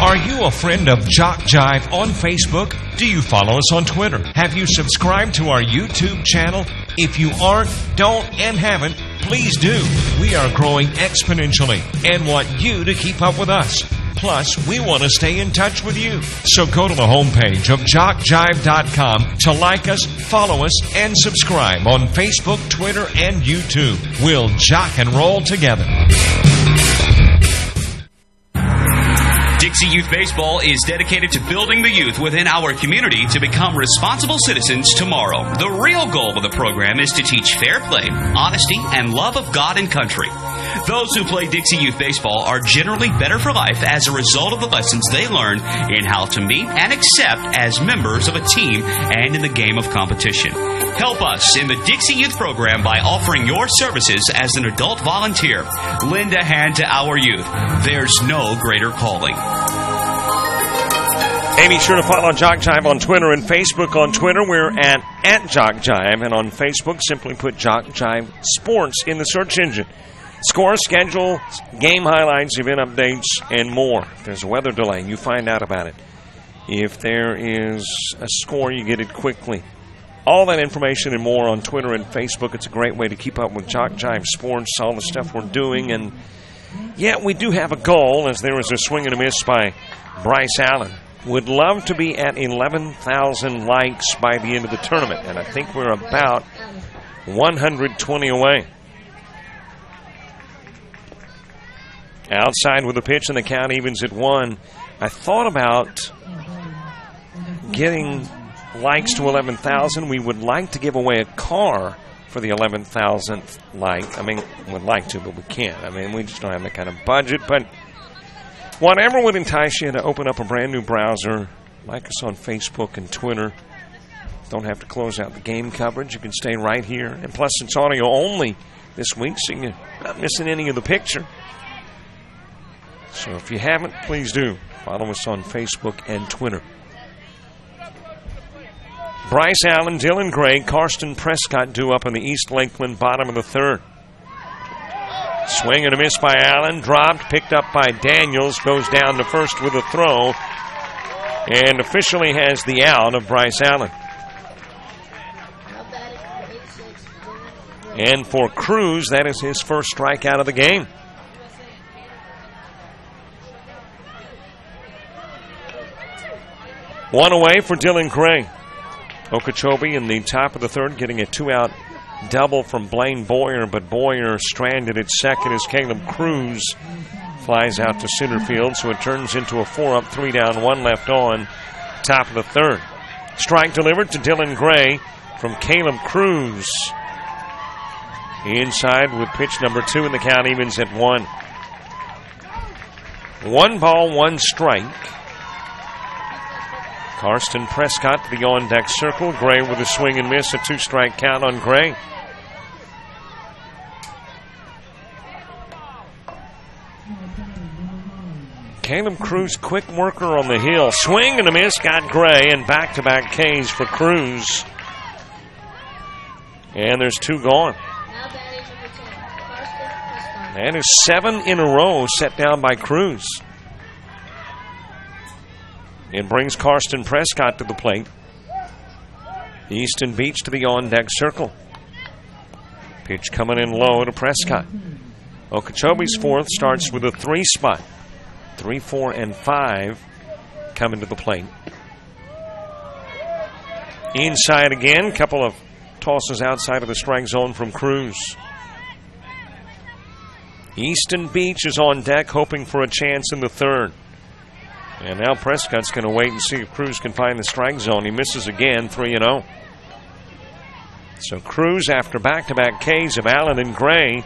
Are you a friend of Jock Jive on Facebook? Do you follow us on Twitter? Have you subscribed to our YouTube channel? If you aren't, don't, and haven't, please do. We are growing exponentially and want you to keep up with us. Plus, we want to stay in touch with you. So go to the homepage of jockjive.com to like us, follow us, and subscribe on Facebook, Twitter, and YouTube. We'll jock and roll together. Dixie Youth Baseball is dedicated to building the youth within our community to become responsible citizens tomorrow. The real goal of the program is to teach fair play, honesty, and love of God and country. Those who play Dixie Youth Baseball are generally better for life as a result of the lessons they learn in how to meet and accept as members of a team and in the game of competition. Help us in the Dixie Youth program by offering your services as an adult volunteer. Lend a hand to our youth. There's no greater calling. Hey, be sure to follow Jock Jive on Twitter and Facebook. On Twitter, we're at Jock Jive, and on Facebook, simply put Jock Jive Sports in the search engine. Score, schedule, game highlights, event updates, and more. If there's a weather delay, you find out about it. If there is a score, you get it quickly. All that information and more on Twitter and Facebook. It's a great way to keep up with Jock Jive Sports, all the stuff we're doing. And, yeah, we do have a goal, as there was a swing and a miss by Bryce Allen. Would love to be at 11,000 likes by the end of the tournament, and I think we're about 120 away. Outside with a pitch, and the count evens at 1. I thought about getting likes to 11,000. We would like to give away a car for the 11,000th like. I mean, would like to, but we can't. I mean, we just don't have that kind of budget. But whatever would entice you to open up a brand new browser, like us on Facebook and Twitter. Don't have to close out the game coverage. You can stay right here. And plus, it's audio only this week, so you're not missing any of the picture. So if you haven't, please do. Follow us on Facebook and Twitter. Bryce Allen, Dylan Gray, Karsten Prescott due up in the East Lakeland bottom of the 3rd. Swing and a miss by Allen. Dropped, picked up by Daniels. Goes down to first with a throw. And officially has the out of Bryce Allen. And for Cruz, that is his first strikeout of the game. One away for Dylan Gray. Okeechobee in the top of the 3rd getting a 2-out double from Blaine Boyer, but Boyer stranded at second as Caleb Cruz flies out to center field, so it turns into a 4-up, 3 down, 1 left on, top of the 3rd. Strike delivered to Dylan Gray from Caleb Cruz. Inside with pitch number 2, and the count evens at 1. 1 ball, 1 strike. Karsten Prescott to the on-deck circle. Gray with a swing and miss, a 2-strike count on Gray. Caleb Cruz, quick worker on the hill. Swing and a miss, got Gray, and back-to-back Ks for Cruz. And there's 2 gone. That is 7 in a row set down by Cruz. It brings Karsten Prescott to the plate. Easton Beach to the on-deck circle. Pitch coming in low to Prescott. Okeechobee's 4th starts with a 3 spot. 3, 4, and 5 coming to the plate. Inside again, couple of tosses outside of the strike zone from Cruz. Easton Beach is on deck, hoping for a chance in the 3rd. And now Prescott's going to wait and see if Cruz can find the strike zone. He misses again, 3-0. So Cruz, after back-to-back Ks of Allen and Gray,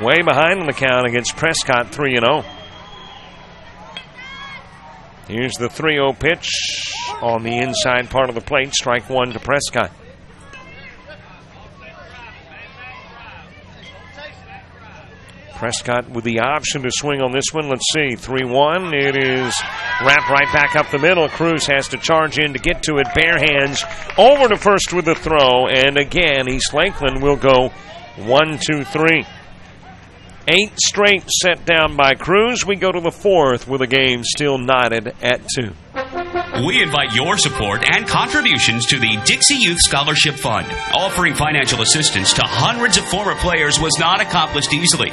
way behind on the count against Prescott, 3-0. Here's the 3-0 pitch on the inside part of the plate. Strike 1 to Prescott. Prescott with the option to swing on this one. Let's see. 3-1. It is wrapped right back up the middle. Cruz has to charge in to get to it. Bare hands over to first with the throw. And again, East Lakeland will go 1-2-3. 8 straight set down by Cruz. We go to the 4th with a game still knotted at 2. We invite your support and contributions to the Dixie Youth Scholarship Fund. Offering financial assistance to hundreds of former players was not accomplished easily.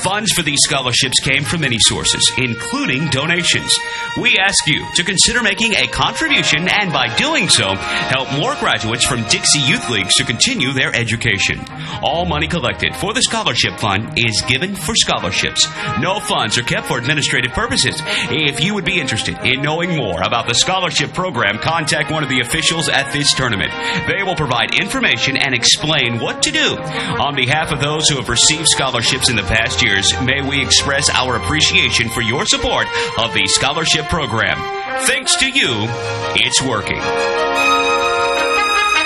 Funds for these scholarships came from many sources, including donations. We ask you to consider making a contribution and, by doing so, help more graduates from Dixie Youth Leagues to continue their education. All money collected for the Scholarship Fund is given for scholarships. No funds are kept for administrative purposes. If you would be interested in knowing more about the scholarship program, contact one of the officials at this tournament. They will provide information and explain what to do. On behalf of those who have received scholarships in the past years, may we express our appreciation for your support of the scholarship program. Thanks to you, it's working.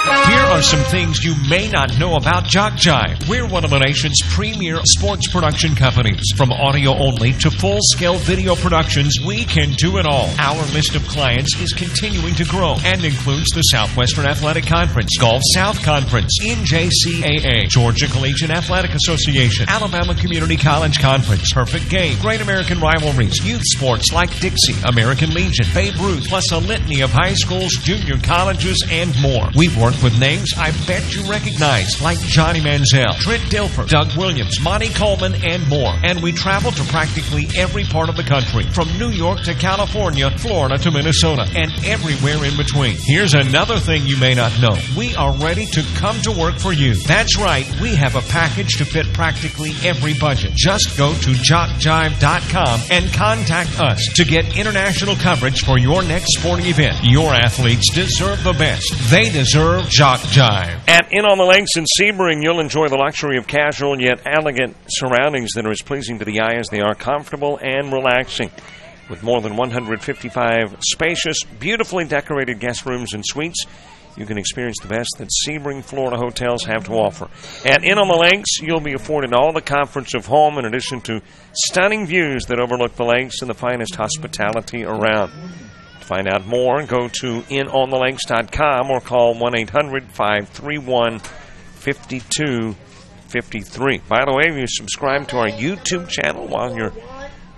Here are some things you may not know about Jock Jive. We're one of the nation's premier sports production companies. From audio only to full-scale video productions, we can do it all. Our list of clients is continuing to grow and includes the Southwestern Athletic Conference, Gulf South Conference, NJCAA, Georgia Collegiate Athletic Association, Alabama Community College Conference, Perfect Game, Great American Rivalries, youth sports like Dixie, American Legion, Babe Ruth, plus a litany of high schools, junior colleges, and more. We've worked with names I bet you recognize, like Johnny Manziel, Trent Dilfer, Doug Williams, Monty Coleman, and more. And we travel to practically every part of the country, from New York to California, Florida to Minnesota, and everywhere in between. Here's another thing you may not know. We are ready to come to work for you. That's right, we have a package to fit practically every budget. Just go to jockjive.com and contact us to get international coverage for your next sporting event. Your athletes deserve the best. They deserve Jock Jive. At In on the Lakes in Sebring, you'll enjoy the luxury of casual yet elegant surroundings that are as pleasing to the eye as they are comfortable and relaxing. With more than 155 spacious, beautifully decorated guest rooms and suites, you can experience the best that Sebring, Florida hotels have to offer. At In on the Lakes, you'll be afforded all the comforts of home in addition to stunning views that overlook the lakes and the finest hospitality around. To find out more, go to inonthelakes.com or call 1-800-531-5253. By the way, if you subscribe to our YouTube channel while you're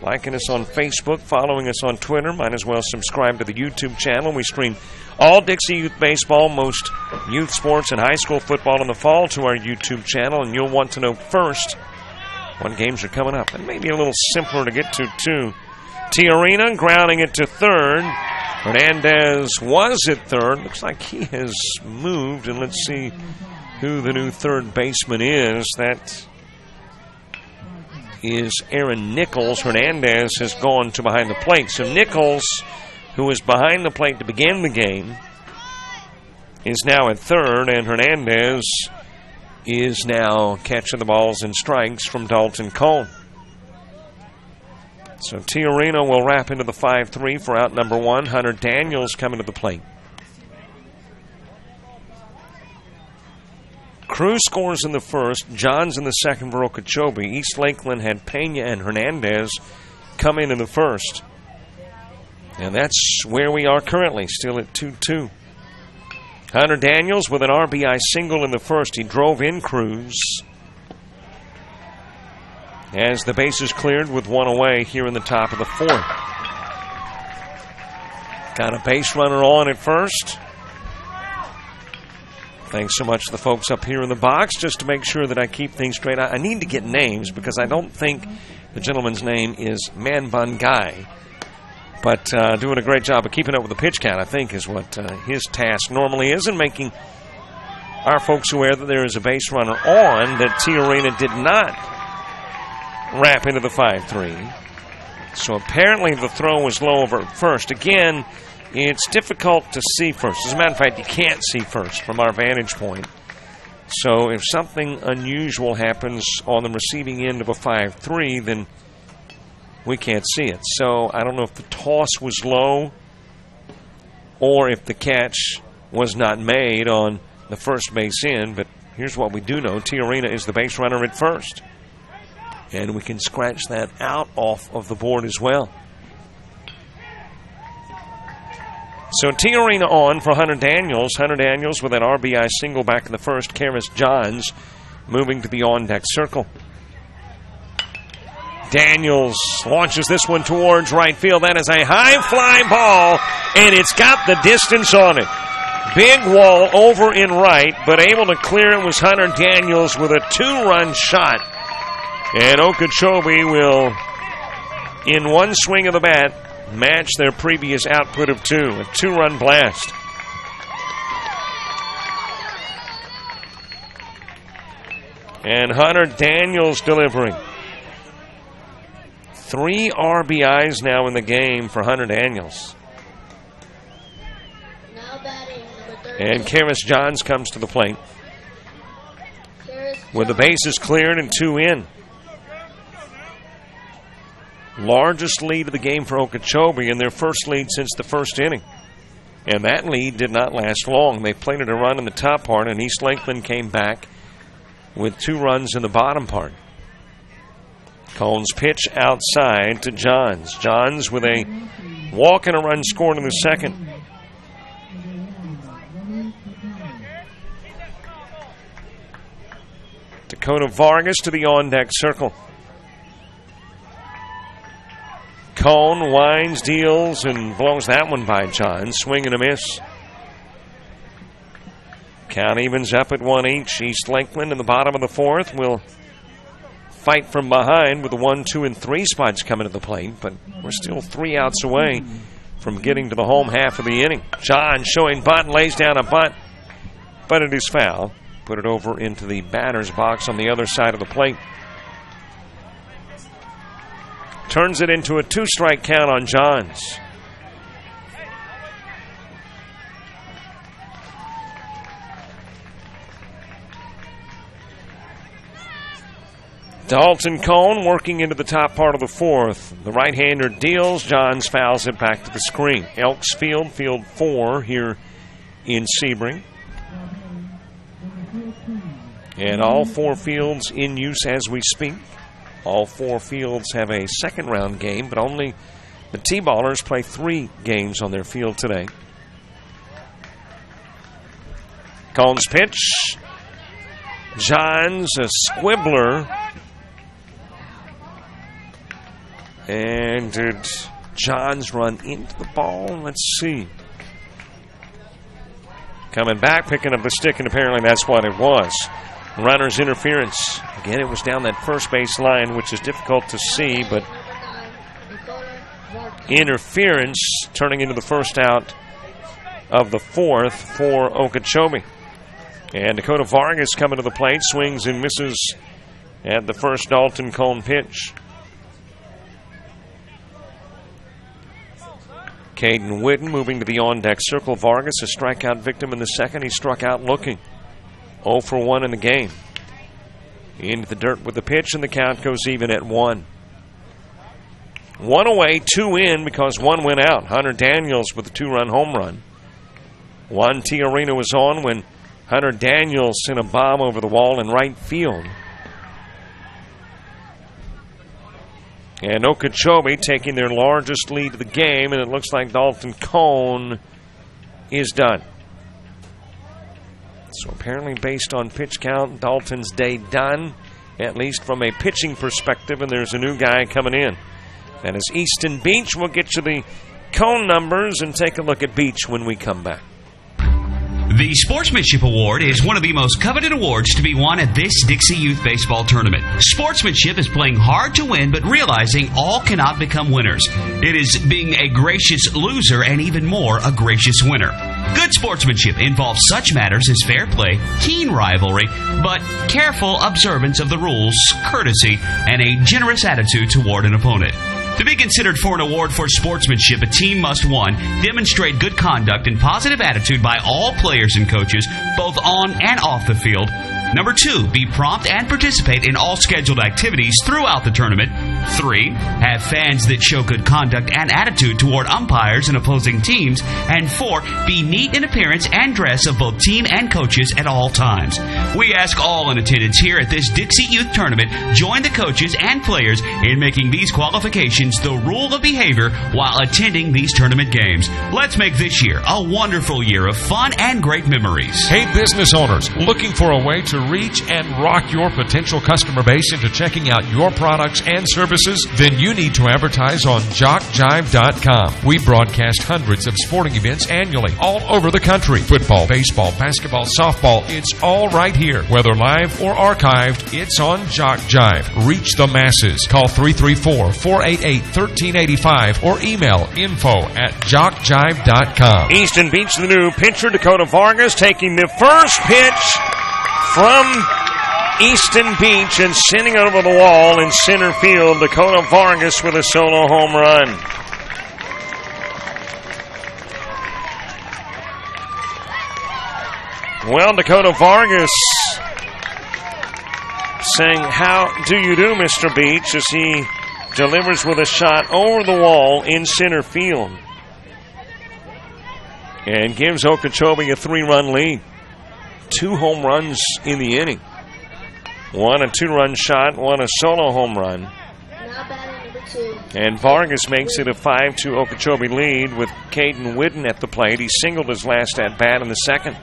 liking us on Facebook, following us on Twitter, might as well subscribe to the YouTube channel. We stream all Dixie Youth Baseball, most youth sports, and high school football in the fall to our YouTube channel, and you'll want to know first when games are coming up. And maybe a little simpler to get to, too. Tiarina grounding it to third. Hernandez was at third. Looks like he has moved, and let's see who the new third baseman is. That is Aaron Nichols. Hernandez has gone to behind the plate. So Nichols, who was behind the plate to begin the game, is now at third, and Hernandez is now catching the balls and strikes from Dalton Cone. So Tiarina will wrap into the 5-3 for out number 1. Hunter Daniels coming to the plate. Cruz scores in the first. Johns in the second for Okeechobee. East Lakeland had Pena and Hernandez come in the first. And that's where we are currently, still at 2-2. Hunter Daniels with an RBI single in the first. He drove in Cruz. As the bases cleared with one away here in the top of the fourth. Got a base runner on at first. Thanks so much to the folks up here in the box, just to make sure that I keep things straight. I need to get names because I don't think the gentleman's name is Manbangai. But doing a great job of keeping up with the pitch count, I think, is what his task normally is, and making our folks aware that there is a base runner on, that Tiarina did not wrap into the 5-3. So apparently the throw was low over at first. Again, it's difficult to see first. As a matter of fact, you can't see first from our vantage point. So if something unusual happens on the receiving end of a 5-3, then we can't see it. So I don't know if the toss was low or if the catch was not made on the first base end. But here's what we do know. Tiarina is the base runner at first. And we can scratch that out off of the board as well. So Tiarina on for Hunter Daniels. Hunter Daniels with an RBI single back in the first. Karis Johns moving to the on-deck circle. Daniels launches this one towards right field. That is a high fly ball, and it's got the distance on it. Big wall over in right, but able to clear it was Hunter Daniels with a 2-run shot. And Okeechobee will, in one swing of the bat, match their previous output of 2. A 2-run blast. And Hunter Daniels delivering. 3 RBIs now in the game for Hunter Daniels. Now batting number 30. And Karis Johns comes to the plate. With the bases cleared and 2 in. Largest lead of the game for Okeechobee, and their first lead since the first inning. And that lead did not last long. They plated a run in the top part, and East Lakeland came back with 2 runs in the bottom part. Cohn's pitch outside to Johns. Johns with a walk and a run scored in the second. Dakota Vargas to the on-deck circle. Cohn winds, deals, and blows that one by Johns. Swing and a miss. Count evens up at 1 each. East Lakeland in the bottom of the fourth will fight from behind with the 1, 2, and 3 spots coming to the plate, but we're still 3 outs away from getting to the home half of the inning. John showing bunt, lays down a bunt, but it is foul. Put it over into the batter's box on the other side of the plate. Turns it into a 2-strike count on Johns. Dalton Cohn working into the top part of the fourth. The right-hander deals. Johns fouls it back to the screen. Elks Field, Field 4 here in Sebring. And all 4 fields in use as we speak. All 4 fields have a second-round game, but only the T-ballers play 3 games on their field today. Cohn's pitch. Johns, a squibbler. And did Johns run into the ball? Let's see. Coming back, picking up the stick, and apparently that's what it was. Runner's interference. Again, it was down that first base line, which is difficult to see, but interference turning into the first out of the fourth for Okeechobee. And Dakota Vargas coming to the plate, swings and misses at the first Dalton Cohn pitch. Caden Whitten moving to the on-deck circle. Vargas, a strikeout victim in the second. He struck out looking. 0 for 1 in the game. into the dirt with the pitch, and the count goes even at 1. 1 away, 2 in because 1 went out. Hunter Daniels with a 2-run home run. Juan Tiarino was on when Hunter Daniels sent a bomb over the wall in right field. And Okeechobee taking their largest lead of the game, and it looks like Dalton Cohn is done. So apparently based on pitch count, Dalton's day done, at least from a pitching perspective, and there's a new guy coming in. That is Easton Beach. We'll get you the Cohn numbers and take a look at Beach when we come back. The Sportsmanship Award is one of the most coveted awards to be won at this Dixie Youth Baseball Tournament. Sportsmanship is playing hard to win, but realizing all cannot become winners. It is being a gracious loser and even more a gracious winner. Good sportsmanship involves such matters as fair play, keen rivalry, but careful observance of the rules, courtesy, and a generous attitude toward an opponent. To be considered for an award for sportsmanship, a team must, 1, demonstrate good conduct and positive attitude by all players and coaches, both on and off the field. Number 2, be prompt and participate in all scheduled activities throughout the tournament. 3, have fans that show good conduct and attitude toward umpires and opposing teams. And 4, be neat in appearance and dress of both team and coaches at all times. We ask all in attendance here at this Dixie Youth Tournament, join the coaches and players in making these qualifications the rule of behavior while attending these tournament games. Let's make this year a wonderful year of fun and great memories. Hey, business owners, looking for a way to reach and rock your potential customer base into checking out your products and services? Then you need to advertise on JockJive.com. We broadcast hundreds of sporting events annually all over the country. Football, baseball, basketball, softball, it's all right here. Whether live or archived, it's on JockJive. Reach the masses. Call 334-488-1385 or email info@JockJive.com. Easton Beach, the new pitcher, Dakota Vargas, taking the first pitch from Easton Beach and sending it over the wall in center field. Dakota Vargas with a solo home run. Well, Dakota Vargas saying, "How do you do, Mr. Beach?" as he delivers with a shot over the wall in center field and gives Okeechobee a 3-run lead. 2 home runs in the inning. 1 a 2-run shot, 1 a solo home run. Now batting number 2. And Vargas makes it a 5-2 Okeechobee lead with Caden Whidden at the plate. He singled his last at-bat in the second.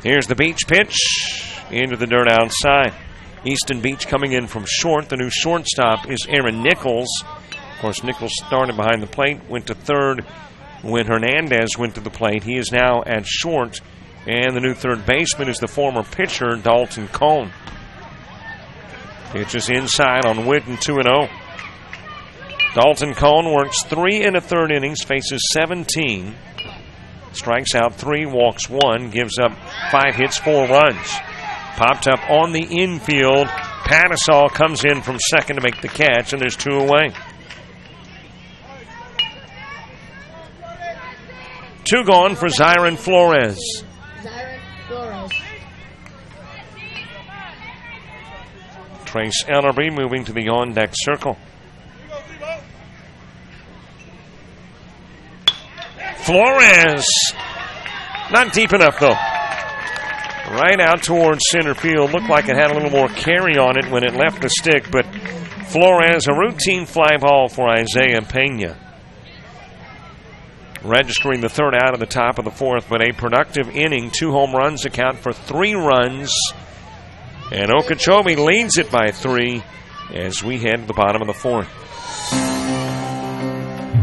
Here's the Beach pitch into the dirt outside. Easton Beach coming in from short. The new shortstop is Aaron Nichols. Of course, Nichols started behind the plate, went to third when Hernandez went to the plate. He is now at short. And the new third baseman is the former pitcher, Dalton Cohn. Pitches inside on Whidden, 2-0. Dalton Cohn works 3 1/3 innings, faces 17. Strikes out 3, walks 1, gives up 5 hits, 4 runs. Popped up on the infield. Patisal comes in from second to make the catch, and there's 2 away. 2 gone for Zyron Flores. Trace Ellerby moving to the on-deck circle. Flores, not deep enough though. Right out towards center field. Looked like it had a little more carry on it when it left the stick, but Flores, a routine fly ball for Isaiah Pena. Registering the 3rd out of the top of the 4th, but a productive inning. 2 home runs account for 3 runs. And Okeechobee leads it by 3 as we head to the bottom of the 4th.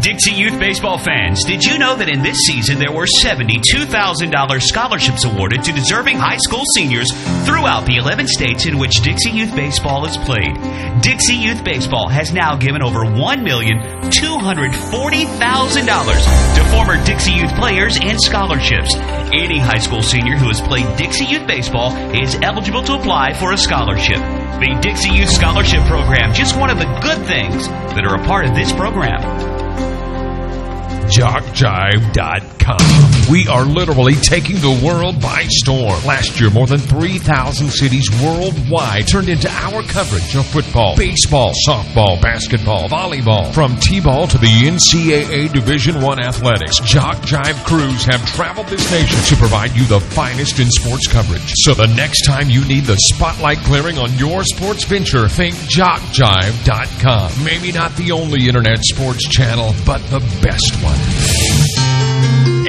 Dixie Youth Baseball fans, did you know that in this season there were $72,000 scholarships awarded to deserving high school seniors throughout the 11 states in which Dixie Youth Baseball is played? Dixie Youth Baseball has now given over $1,240,000 to former Dixie Youth players in scholarships. Any high school senior who has played Dixie Youth Baseball is eligible to apply for a scholarship. The Dixie Youth Scholarship Program, just one of the good things that are a part of this program. JockJive.com. We are literally taking the world by storm. Last year, more than 3,000 cities worldwide turned into our coverage of football, baseball, softball, basketball, volleyball. From T-ball to the NCAA Division I athletics, Jock Jive crews have traveled this nation to provide you the finest in sports coverage. So the next time you need the spotlight glaring on your sports venture, think JockJive.com. Maybe not the only internet sports channel, but the best one.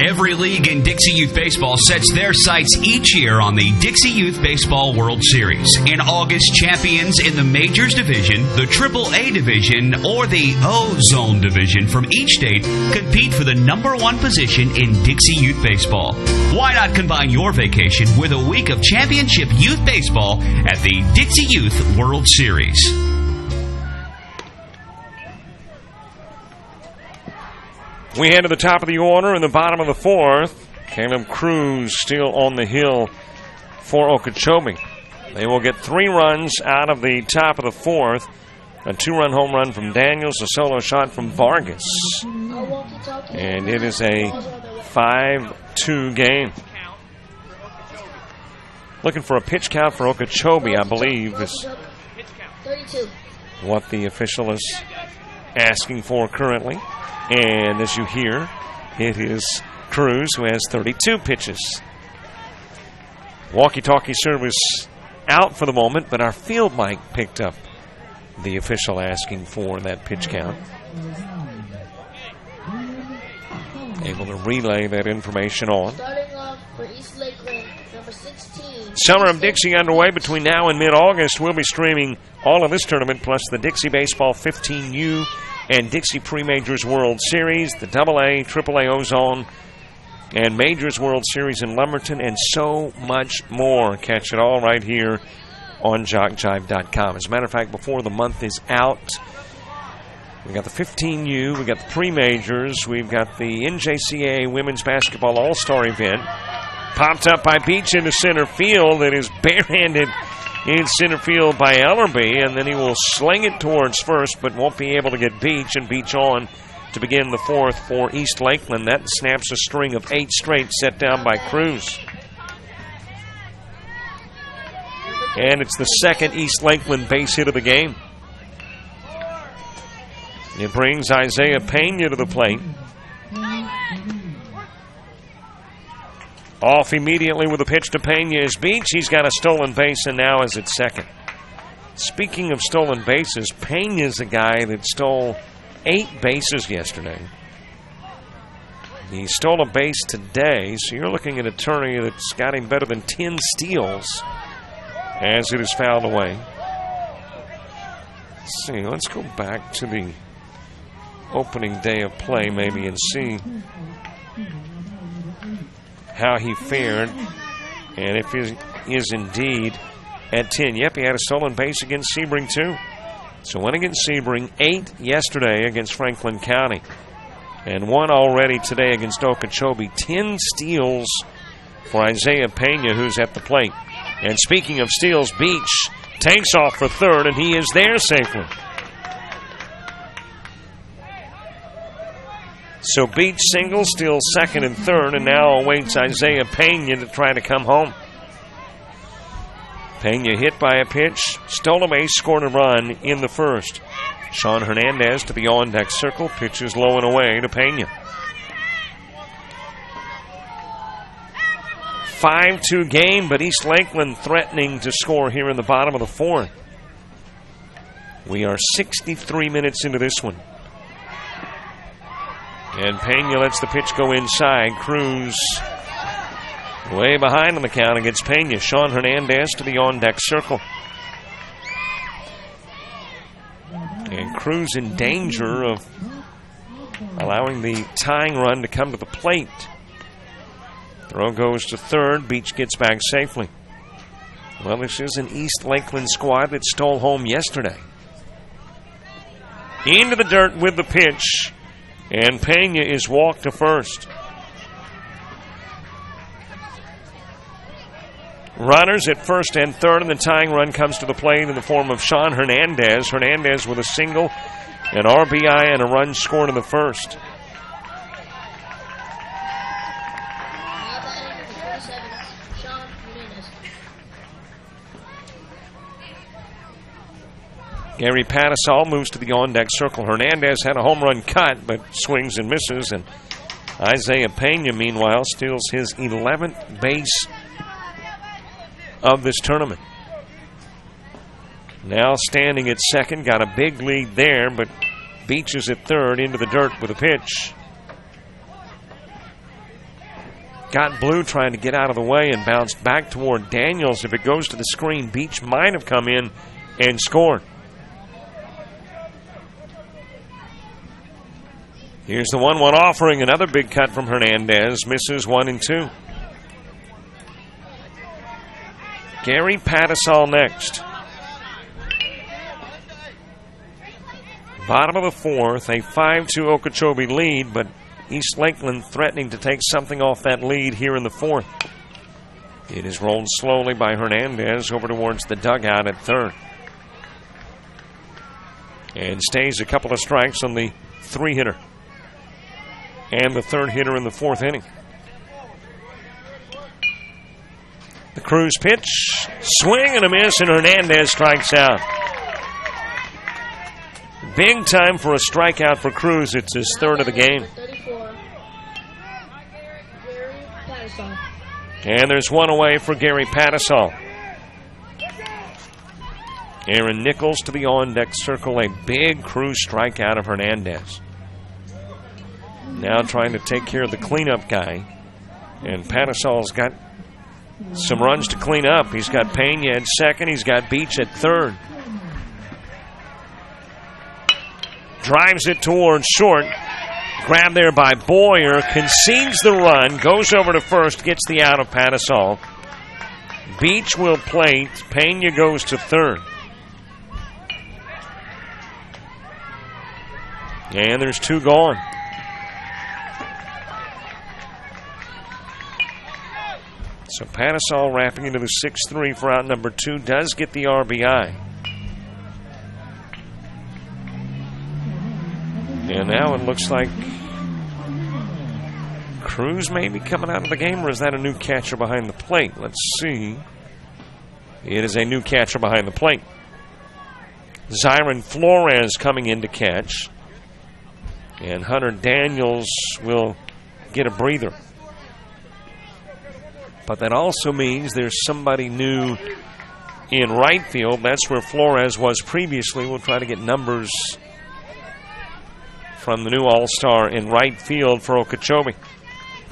Every league in Dixie Youth Baseball sets their sights each year on the Dixie Youth Baseball World Series. In August, champions in the Majors Division, the AAA Division, or the Ozone Division from each state compete for the #1 position in Dixie Youth Baseball. Why not combine your vacation with a week of championship youth baseball at the Dixie Youth World Series? We head to the top of the order in the bottom of the fourth. Caleb Cruz still on the hill for Okeechobee. They will get 3 runs out of the top of the fourth. A 2-run home run from Daniels, a solo shot from Vargas. And it is a 5-2 game. Looking for a pitch count for Okeechobee, I believe, is 32. What the official is asking for currently. And as you hear, it is Cruz who has 32 pitches. Walkie-talkie service out for the moment, but our field mic picked up the official asking for that pitch count. Able to relay that information on. Starting off for East Lakeland, number 16. Summer of Dixie underway between now and mid-August. We'll be streaming all of this tournament, plus the Dixie Baseball 15U and Dixie Pre-Majors World Series, the AA, AAA Ozone, and Majors World Series in Lumberton, and so much more. Catch it all right here on JockJive.com. As a matter of fact, before the month is out, we got the 15U, we got the Pre-Majors, we've got the NJCAA Women's Basketball All-Star event. Popped up by Beach into center field, and is barehanded in center field by Ellerby, and then he will sling it towards first, but won't be able to get Beach, and Beach on to begin the fourth for East Lakeland. That snaps a string of 8 straight set down by Cruz. And it's the second East Lakeland base hit of the game. It brings Isaiah Pena to the plate. Off immediately with a pitch to Pena is Beach. He's got a stolen base, and now is at second. Speaking of stolen bases, Pena's a guy that stole 8 bases yesterday. He stole a base today, so you're looking at a tourney that's got him better than 10 steals as it is fouled away. Let's see, let's go back to the opening day of play maybe and see how he fared, and if he is indeed at 10. Yep, he had a stolen base against Sebring, too. So 1 against Sebring, 8 yesterday against Franklin County, and 1 already today against Okeechobee. 10 steals for Isaiah Pena, who's at the plate. And speaking of steals, Beach takes off for third, and he is there safely. So Beach singles, steals second and third, and now awaits Isaiah Pena to try to come home. Pena hit by a pitch, stole a base, scored a run in the first. Sean Hernandez to the on-deck circle, pitches low and away to Pena. 5-2 game, but East Lakeland threatening to score here in the bottom of the fourth. We are 63 minutes into this one. And Pena lets the pitch go inside. Cruz way behind on the count against Pena. Sean Hernandez to the on-deck circle. And Cruz in danger of allowing the tying run to come to the plate. Throw goes to third. Beach gets back safely. Well, this is an East Lakeland squad that stole home yesterday. Into the dirt with the pitch. And Pena is walked to first. Runners at first and third, and the tying run comes to the plate in the form of Sean Hernandez. Hernandez with a single, an RBI, and a run scored in the first. Sean Jimenez. Gary Patisol moves to the on-deck circle. Hernandez had a home run cut, but swings and misses. And Isaiah Pena, meanwhile, steals his 11th base of this tournament. Now standing at second, got a big lead there, but Beach is at third, into the dirt with a pitch. Got Blue trying to get out of the way and bounced back toward Daniels. If it goes to the screen, Beach might have come in and scored. Here's the 1-1 offering. Another big cut from Hernandez. Misses 1 and 2. Gary Patisol next. Bottom of the fourth, a 5-2 Okeechobee lead, but East Lakeland threatening to take something off that lead here in the fourth. It is rolled slowly by Hernandez over towards the dugout at third. And stays a couple of strikes on the 3-hitter. And the 3rd hitter in the 4th inning. The Cruz pitch, swing and a miss, and Hernandez strikes out. Big time for a strikeout for Cruz. It's his 3rd of the game. And there's one away for Gary Patisol. Aaron Nichols to the on-deck circle. A big Cruz strikeout of Hernandez. Now trying to take care of the cleanup guy. And Patisol's got some runs to clean up. He's got Pena at second. He's got Beach at third. Drives it towards short. Grabbed there by Boyer. Concedes the run. Goes over to first. Gets the out of Patisol. Beach will plate. Pena goes to third. And there's 2 gone. So Patisol wrapping into the 6-3 for out number 2. Does get the RBI. And now it looks like Cruz may be coming out of the game, or is that a new catcher behind the plate? Let's see. It is a new catcher behind the plate. Zyron Flores coming in to catch. And Hunter Daniels will get a breather. But that also means there's somebody new in right field. That's where Flores was previously. We'll try to get numbers from the new All-Star in right field for Okeechobee.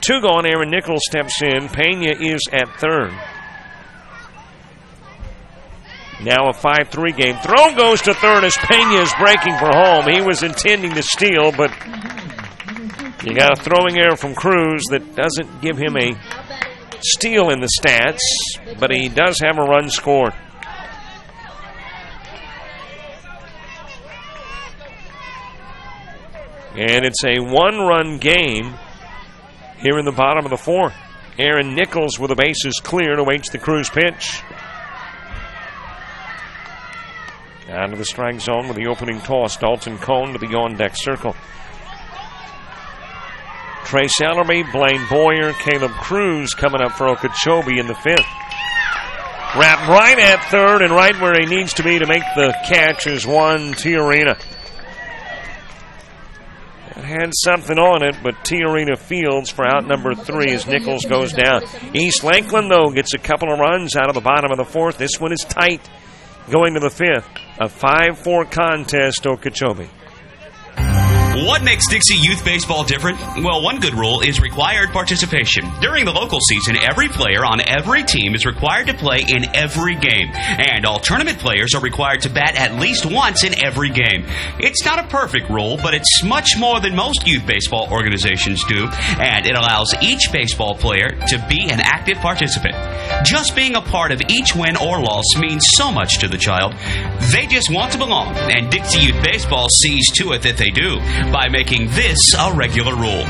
2 gone. Aaron Nichols steps in. Pena is at third. Now a 5-3 game. Throw goes to third as Pena is breaking for home. He was intending to steal, but you got a throwing error from Cruz that doesn't give him a steal in the stats, but he does have a run scored. And it's a 1-run game here in the bottom of the 4th. Aaron Nichols with the bases cleared awaits the Cruz pitch. Out of the strike zone with the opening toss. Dalton Cohn to the on-deck circle. Trace Ellerby, Blaine Boyer, Caleb Cruz coming up for Okeechobee in the 5th. Wrapped right at third and right where he needs to be to make the catch is Juan Tiarena. It had something on it, but Tiarena fields for out number 3 as Nichols goes down. East Lakeland, though, gets a couple of runs out of the bottom of the 4th. This one is tight going to the 5th. A 5-4 contest, Okeechobee. What makes Dixie Youth Baseball different? Well, one good rule is required participation. During the local season, every player on every team is required to play in every game. And all tournament players are required to bat at least once in every game. It's not a perfect rule, but it's much more than most youth baseball organizations do. And it allows each baseball player to be an active participant. Just being a part of each win or loss means so much to the child. They just want to belong. And Dixie Youth Baseball sees to it that they do by making this a regular rule.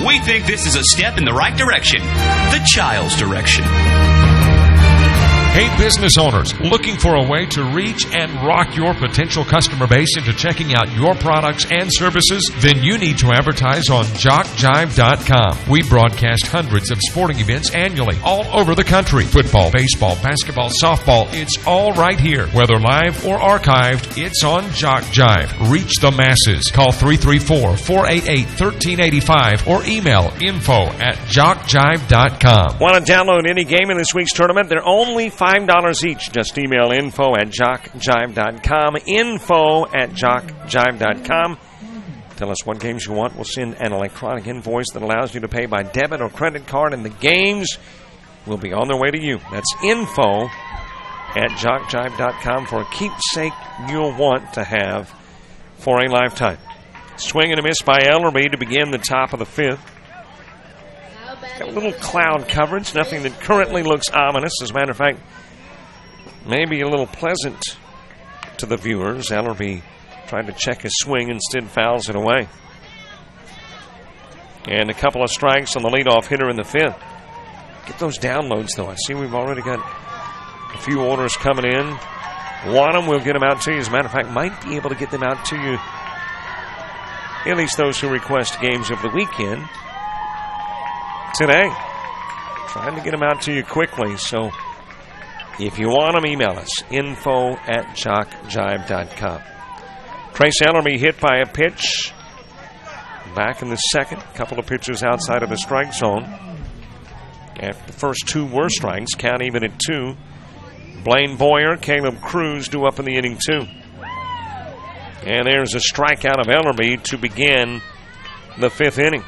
We think this is a step in the right direction, the child's direction. Hey, business owners, looking for a way to reach and rock your potential customer base into checking out your products and services? Then you need to advertise on JockJive.com. We broadcast hundreds of sporting events annually all over the country. Football, baseball, basketball, softball, it's all right here. Whether live or archived, it's on JockJive. Reach the masses. Call 334-488-1385 or email info@JockJive.com. Want to download any game in this week's tournament? They're only $5 each. Just email info@JockJive.com. Info@JockJive.com. Tell us what games you want. We'll send an electronic invoice that allows you to pay by debit or credit card, and the games will be on their way to you. That's info@JockJive.com for a keepsake you'll want to have for a lifetime. Swing and a miss by Ellerby to begin the top of the fifth. Got a little cloud coverage, nothing that currently looks ominous. As a matter of fact, maybe a little pleasant to the viewers. Ellerby trying to check his swing, instead fouls it away. And a couple of strikes on the leadoff hitter in the fifth. Get those downloads, though. I see we've already got a few orders coming in. Want them, we'll get them out to you. As a matter of fact, might be able to get them out to you, at least those who request games of the weekend, today. Trying to get them out to you quickly, so if you want them, email us, info@JockJive.com. Trace Ellerby hit by a pitch back in the second. A couple of pitches outside of the strike zone. After the first two were strikes, count even at 2. Blaine Boyer, Caleb Cruz due up in the inning, too. And there's a strikeout of Ellerby to begin the fifth inning.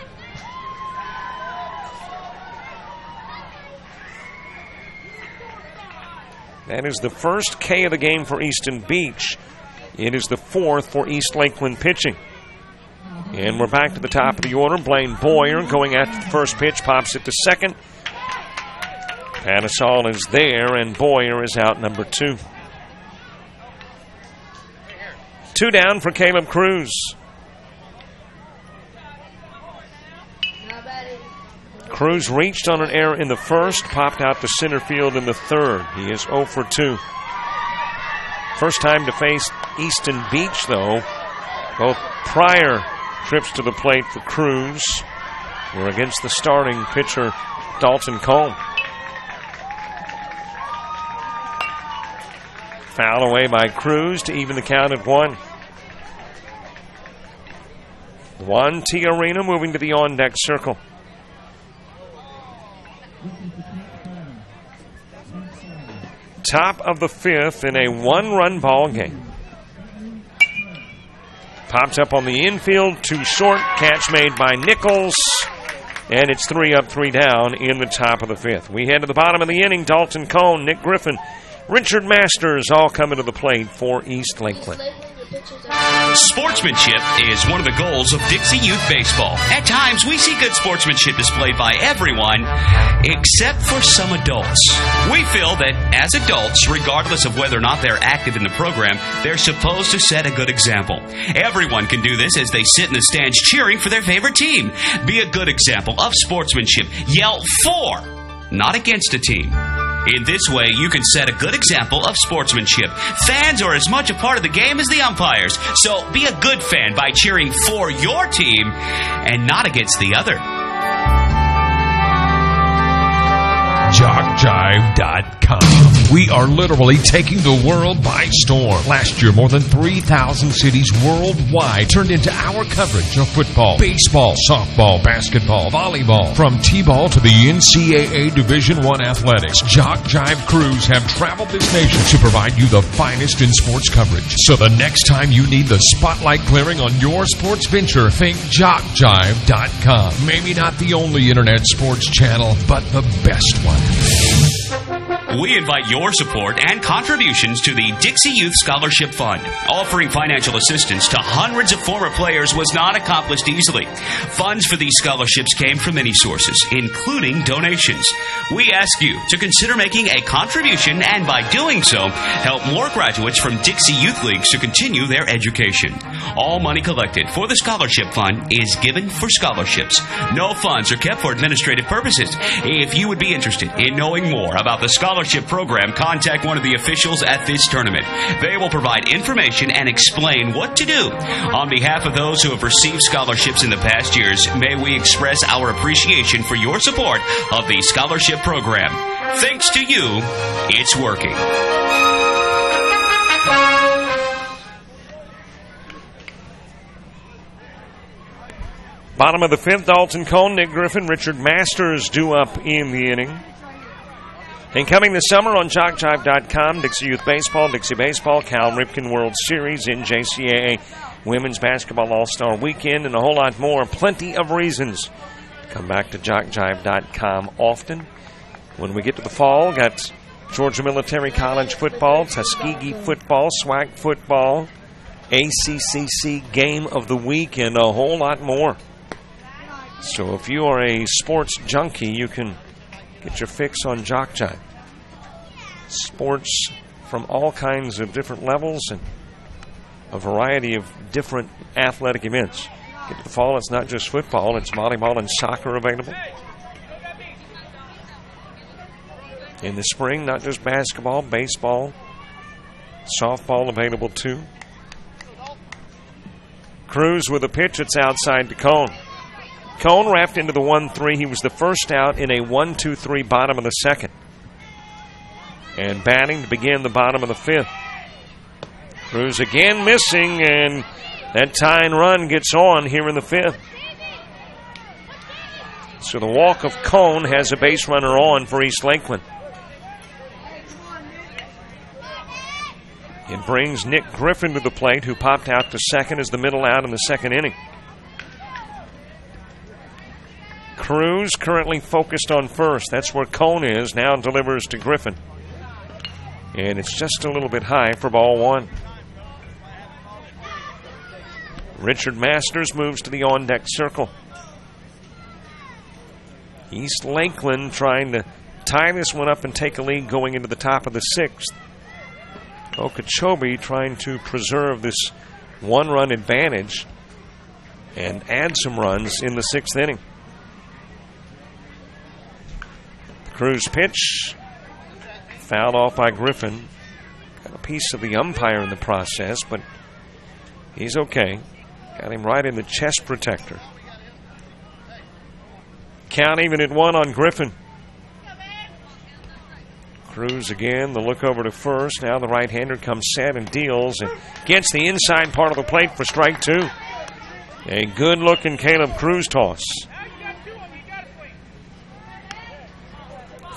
That is the first K of the game for Easton Beach. It is the fourth for East Lakeland pitching. And we're back to the top of the order. Blaine Boyer going after the first pitch, pops it to second. Panisal is there, and Boyer is out number 2. 2 down for Caleb Cruz. Cruz reached on an error in the first, popped out to center field in the third. He is 0 for 2. First time to face Easton Beach, though. Both prior trips to the plate for Cruz were against the starting pitcher, Dalton Cohn. Foul away by Cruz to even the count at 1. 1T Arena moving to the on-deck circle. Top of the fifth in a 1-run ball game. Pops up on the infield, too short. Catch made by Nichols. And it's 3 up, 3 down in the top of the fifth. We head to the bottom of the inning. Dalton Cohn, Nick Griffin, Richard Masters all coming to the plate for East Lakeland. Sportsmanship is one of the goals of Dixie Youth Baseball. At times, we see good sportsmanship displayed by everyone, except for some adults. We feel that as adults, regardless of whether or not they're active in the program, they're supposed to set a good example. Everyone can do this as they sit in the stands cheering for their favorite team. Be a good example of sportsmanship. Yell for, not against a team. In this way, you can set a good example of sportsmanship. Fans are as much a part of the game as the umpires, so be a good fan by cheering for your team and not against the other. JockJive.com. We are literally taking the world by storm. Last year, more than 3,000 cities worldwide turned into our coverage of football, baseball, softball, basketball, volleyball. From T-ball to the NCAA Division I athletics, Jock Jive crews have traveled this nation to provide you the finest in sports coverage. So the next time you need the spotlight clearing on your sports venture, think JockJive.com. Maybe not the only internet sports channel, but the best one. We invite your support and contributions to the Dixie Youth Scholarship Fund. Offering financial assistance to hundreds of former players was not accomplished easily. Funds for these scholarships came from many sources, including donations. We ask you to consider making a contribution and by doing so, help more graduates from Dixie Youth Leagues to continue their education. All money collected for the Scholarship Fund is given for scholarships. No funds are kept for administrative purposes. If you would be interested in knowing more about the Scholarship scholarship program, contact one of the officials at this tournament. They will provide information and explain what to do. On behalf of those who have received scholarships in the past years, may we express our appreciation for your support of the scholarship program. Thanks to you, it's working. Bottom of the fifth, Dalton Cone, Nick Griffin, Richard Masters due up in the inning. And coming this summer on JockJive.com, Dixie Youth Baseball, Dixie Baseball, Cal Ripken World Series, NJCAA Women's Basketball All-Star Weekend, and a whole lot more. Plenty of reasons. Come back to JockJive.com often. When we get to the fall, got Georgia Military College football, Tuskegee football, SWAC football, ACCC Game of the Week, and a whole lot more. So if you are a sports junkie, you can get your fix on JockJive. Sports from all kinds of different levels and a variety of different athletic events. Get to the fall, it's not just football, it's volleyball and soccer available. In the spring, not just basketball, baseball, softball available too. Cruz with a pitch, it's outside to Cone. Cone wrapped into the 1-3. He was the first out in a 1-2-3 bottom of the second. And batting to begin the bottom of the fifth. Cruz again missing, and that tying run gets on here in the fifth. So the walk of Cone has a base runner on for East Lakeland. It brings Nick Griffin to the plate, who popped out to second as the middle out in the second inning. Cruz currently focused on first. That's where Cone is. Now delivers to Griffin. And it's just a little bit high for ball one. Richard Masters moves to the on-deck circle. East Lakeland trying to tie this one up and take a lead going into the top of the sixth. Okeechobee trying to preserve this one-run advantage and add some runs in the sixth inning. Cruz pitch, fouled off by Griffin. Got a piece of the umpire in the process, but he's okay. Got him right in the chest protector. Count even at one on Griffin. Cruz again, the look over to first. Now the right-hander comes set and deals and gets the inside part of the plate for strike two. A good-looking Caleb Cruz toss.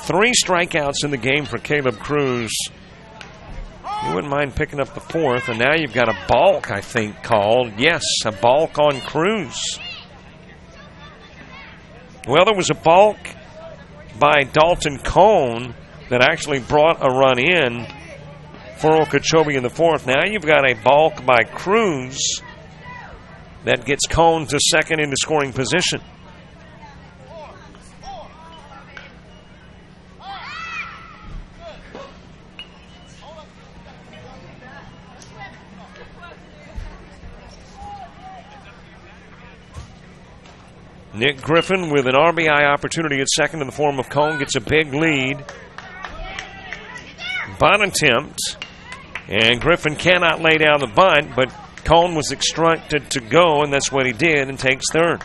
3 strikeouts in the game for Caleb Cruz. You wouldn't mind picking up the fourth, and now you've got a balk, I think, called. Yes, a balk on Cruz. Well, there was a balk by Dalton Cone that actually brought a run in for Okeechobee in the fourth. Now you've got a balk by Cruz that gets Cone to second into scoring position. Nick Griffin with an RBI opportunity at second in the form of Cone gets a big lead. Bunt attempt, and Griffin cannot lay down the bunt, but Cone was instructed to go, and that's what he did, and takes third.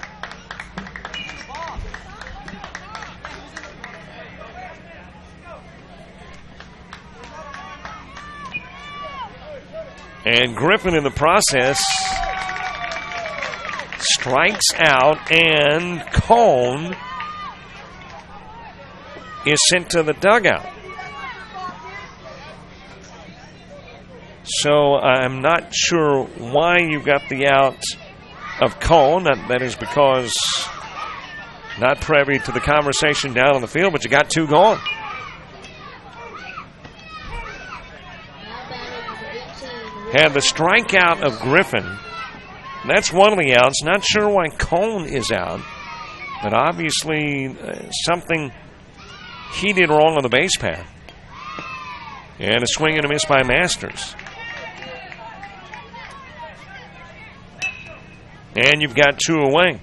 And Griffin in the process strikes out, and Cone is sent to the dugout. So I'm not sure why you got the out of Cone. That is because not privy to the conversation down on the field, but you got 2 gone. Had the strikeout of Griffin. That's one of the outs. Not sure why Cone is out, but obviously something he did wrong on the base path. And a swing and a miss by Masters. And you've got 2 away.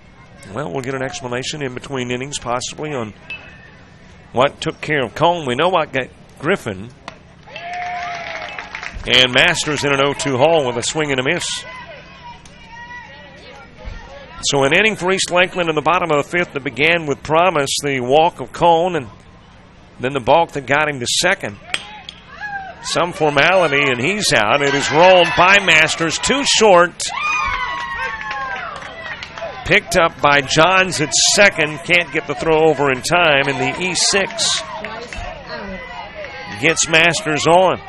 Well, we'll get an explanation in between innings possibly on what took care of Cone. We know what Griffin. And Masters in an 0-2 hole with a swing and a miss. So an inning for East Lakeland in the bottom of the fifth that began with promise. The walk of Cone and then the balk that got him to second. Some formality, and he's out. It is rolled by Masters, too short. Picked up by Johns at second. Can't get the throw over in time, and the E6 gets Masters on.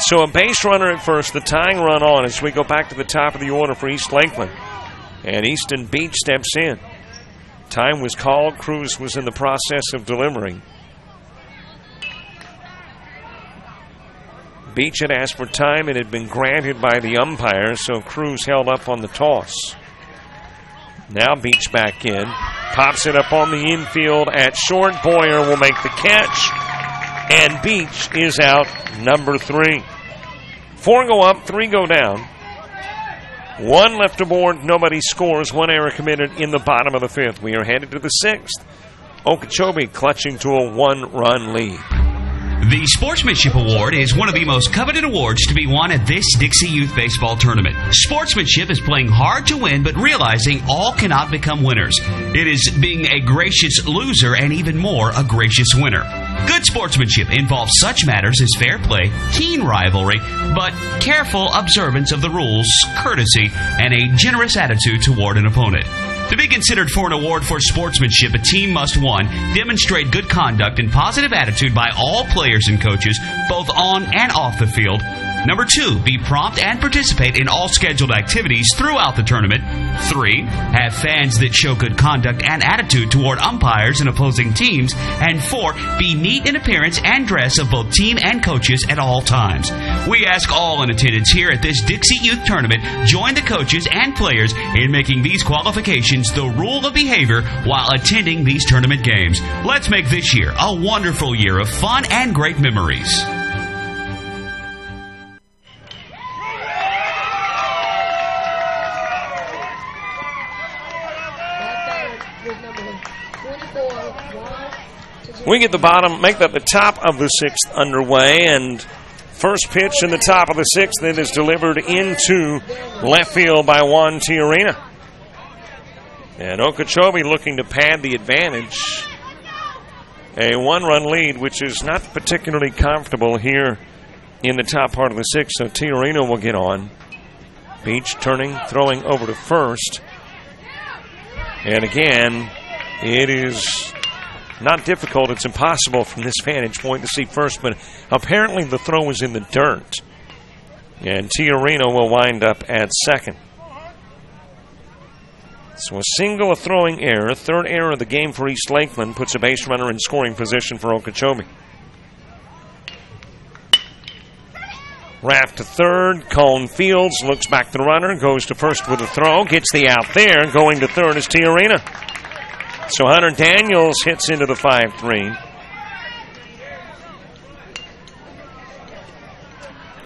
So a base runner at first, the tying run on as we go back to the top of the order for East Lakeland. And Easton Beach steps in. Time was called. Cruz was in the process of delivering. Beach had asked for time. It had been granted by the umpire, so Cruz held up on the toss. Now Beach back in. Pops it up on the infield at short. Boyer will make the catch. And Beach is out, number 3. 4 go up, 3 go down. 1 left aboard, nobody scores. 1 error committed in the bottom of the fifth. We are headed to the 6th. Okeechobee clutching to a 1-run lead. The Sportsmanship Award is one of the most coveted awards to be won at this Dixie Youth Baseball Tournament. Sportsmanship is playing hard to win, but realizing all cannot become winners. It is being a gracious loser and even more a gracious winner. Good sportsmanship involves such matters as fair play, keen rivalry, but careful observance of the rules, courtesy, and a generous attitude toward an opponent. To be considered for an award for sportsmanship, a team must, 1, demonstrate good conduct and positive attitude by all players and coaches, both on and off the field. Number 2, be prompt and participate in all scheduled activities throughout the tournament. 3, have fans that show good conduct and attitude toward umpires and opposing teams. And 4, be neat in appearance and dress of both team and coaches at all times. We ask all in attendance here at this Dixie Youth Tournament, join the coaches and players in making these qualifications the rule of behavior while attending these tournament games. Let's make this year a wonderful year of fun and great memories. We get the bottom, make that the top of the 6th underway, and first pitch in the top of the 6th that is delivered into left field by Juan Tiarena. And Okeechobee looking to pad the advantage. A 1-run lead, which is not particularly comfortable here in the top part of the 6th, so Tiarena will get on. Beach turning, throwing over to first. And again, it is not difficult. It's impossible from this vantage point to see first, but apparently the throw was in the dirt. And Tiarena will wind up at second. So a single, a throwing error. 3rd error of the game for East Lakeland puts a base runner in scoring position for Okeechobee. Raft to third. Cone fields, looks back to the runner, goes to first with a throw, gets the out there. Going to third is Tiarena. So Hunter Daniels hits into the 5-3.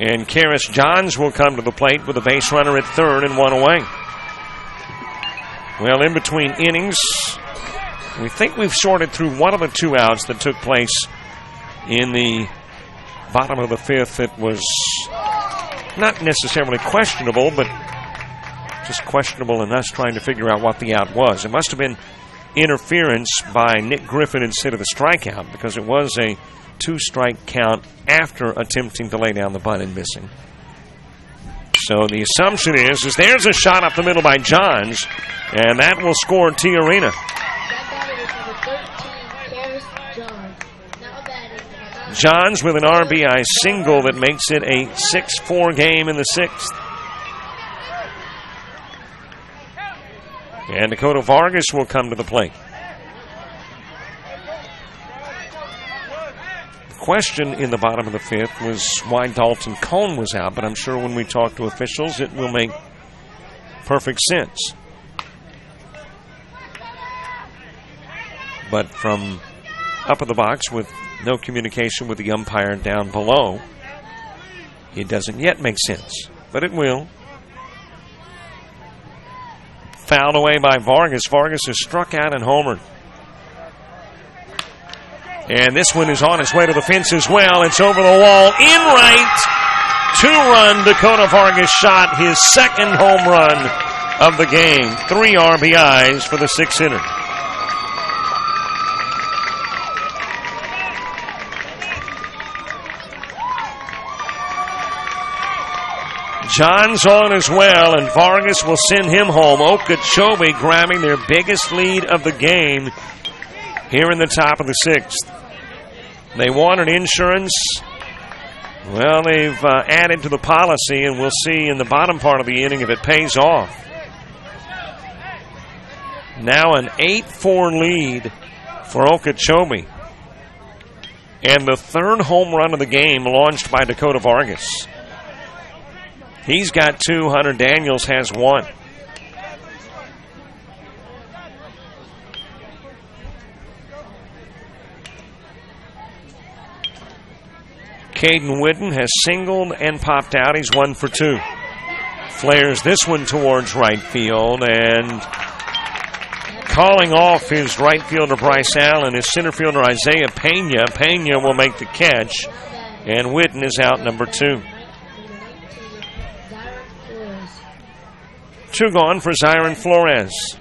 And Karis Johns will come to the plate with a base runner at third and 1 away. Well, in between innings, we think we've sorted through one of the 2 outs that took place in the bottom of the 5th. It was not necessarily questionable, but just questionable in us trying to figure out what the out was. It must have been interference by Nick Griffin instead of the strikeout, because it was a 2-strike count after attempting to lay down the bunt and missing. So the assumption is there's a shot up the middle by Johns, and that will score Tiarena. Johns with an RBI single that makes it a 6-4 game in the 6th. And Dakota Vargas will come to the plate. The question in the bottom of the 5th was why Dalton Cone was out, but I'm sure when we talk to officials it will make perfect sense. But from up at the box with no communication with the umpire down below, it doesn't yet make sense, but it will. Fouled away by Vargas. Vargas is struck out and homered. And this one is on its way to the fence as well. It's over the wall, in right. 2-run Dakota Vargas shot, his second home run of the game. 3 RBIs for the 6-hitter. John's on as well, and Vargas will send him home. Okeechobee grabbing their biggest lead of the game here in the top of the 6th. They wanted insurance. Well, they've added to the policy, and we'll see in the bottom part of the inning if it pays off. Now an 8-4 lead for Okeechobee. And the 3rd home run of the game launched by Dakota Vargas. He's got 2. Hunter Daniels has 1. Caden Whitten has singled and popped out. He's 1 for 2. Flares this one towards right field, and calling off his right fielder Bryce Allen is center fielder Isaiah Pena. Pena will make the catch, and Whitten is out number 2. 2 gone for Zyron Flores.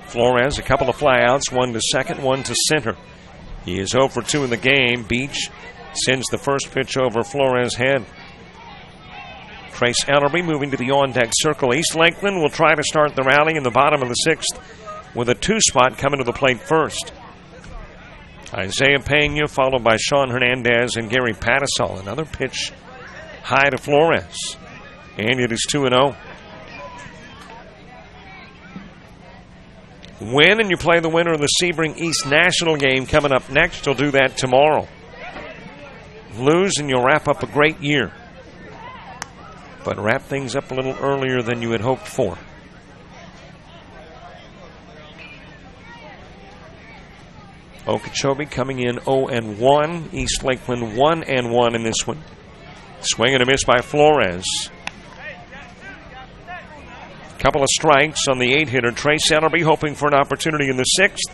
Flores, a couple of flyouts, 1 to second, 1 to center. He is 0 for 2 in the game. Beach sends the first pitch over Flores' head. Trace Ellerby moving to the on-deck circle. East Lakeland will try to start the rally in the bottom of the 6th with a 2-spot coming to the plate first. Isaiah Pena followed by Sean Hernandez and Gary Patisol. Another pitch high to Flores. And it is 2-0. Win and you play the winner of the Sebring East National game coming up next. You'll do that tomorrow. Lose and you'll wrap up a great year. But wrap things up a little earlier than you had hoped for. Okeechobee coming in 0-1. East Lakeland 1-1 in this one. Swing and a miss by Flores. Couple of strikes on the 8-hitter. Trace Ellerby hoping for an opportunity in the 6th.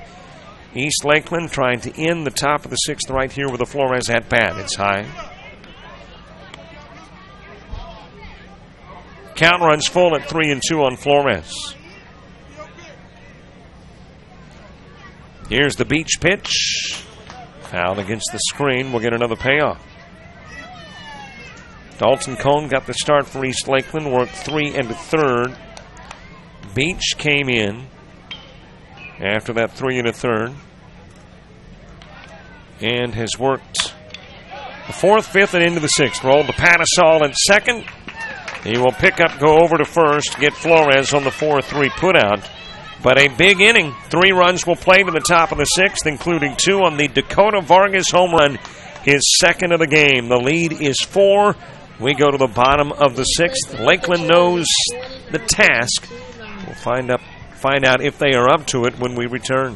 East Lakeland trying to end the top of the 6th right here with a Flores at bat. It's high. Count runs full at 3-2 on Flores. Here's the Beach pitch. Fouled against the screen. We'll get another payoff. Dalton Cone got the start for East Lakeland. Worked 3 and a third. Beach came in after that 3 and a third and has worked the 4th, 5th, and into the 6th. Rolled to Patisol at second. He will pick up, go over to first, get Flores on the 4-3 putout. But a big inning. 3 runs will play to the top of the 6th, including 2 on the Dakota Vargas home run, his second of the game. The lead is 4. We go to the bottom of the 6th. Lakeland knows the task. We'll find out if they are up to it when we return.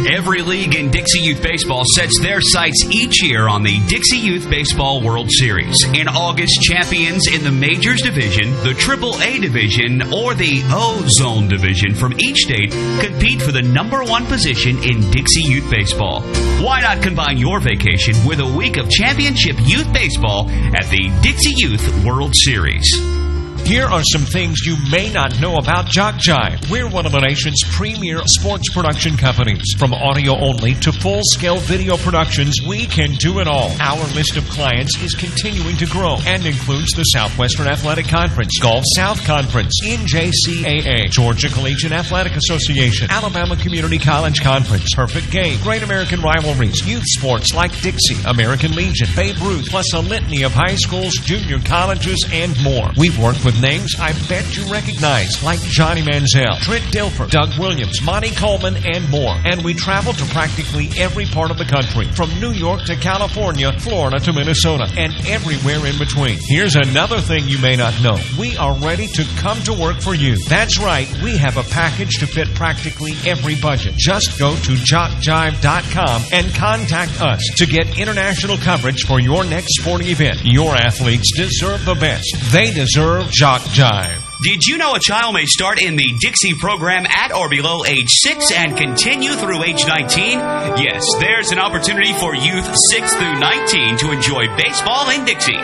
Every league in Dixie Youth Baseball sets their sights each year on the Dixie Youth Baseball World Series. In August, champions in the Majors Division, the AAA Division, or the Ozone Division from each state compete for the number 1 position in Dixie Youth Baseball. Why not combine your vacation with a week of championship youth baseball at the Dixie Youth World Series? Here are some things you may not know about Jock Jive. We're one of the nation's premier sports production companies. From audio only to full-scale video productions, we can do it all. Our list of clients is continuing to grow and includes the Southwestern Athletic Conference, Gulf South Conference, NJCAA, Georgia Collegiate Athletic Association, Alabama Community College Conference, Perfect Game, Great American Rivalries, youth sports like Dixie, American Legion, Babe Ruth, plus a litany of high schools, junior colleges, and more. We've worked with with names I bet you recognize, like Johnny Manziel, Trent Dilfer, Doug Williams, Monty Coleman, and more. And we travel to practically every part of the country, from New York to California, Florida to Minnesota, and everywhere in between. Here's another thing you may not know. We are ready to come to work for you. That's right, we have a package to fit practically every budget. Just go to jockjive.com and contact us to get international coverage for your next sporting event. Your athletes deserve the best. They deserve Jock Jive. Did you know a child may start in the Dixie program at or below age 6 and continue through age 19? Yes, there's an opportunity for youth 6 through 19 to enjoy baseball in Dixie.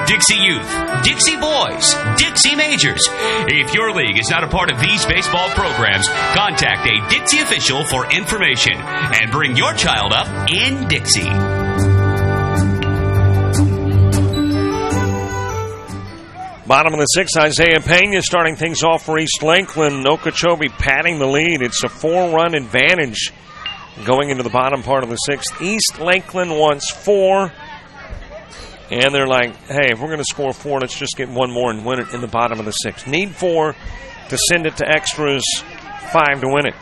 Dixie Youth, Dixie Boys, Dixie Majors. If your league is not a part of these baseball programs, contact a Dixie official for information and bring your child up in Dixie. Bottom of the 6th, Isaiah Pena starting things off for East Lakeland. Okeechobee patting the lead. It's a 4-run advantage going into the bottom part of the 6th. East Lakeland wants 4. And they're like, hey, if we're going to score 4, let's just get one more and win it in the bottom of the 6th. Need 4 to send it to extras, 5 to win it.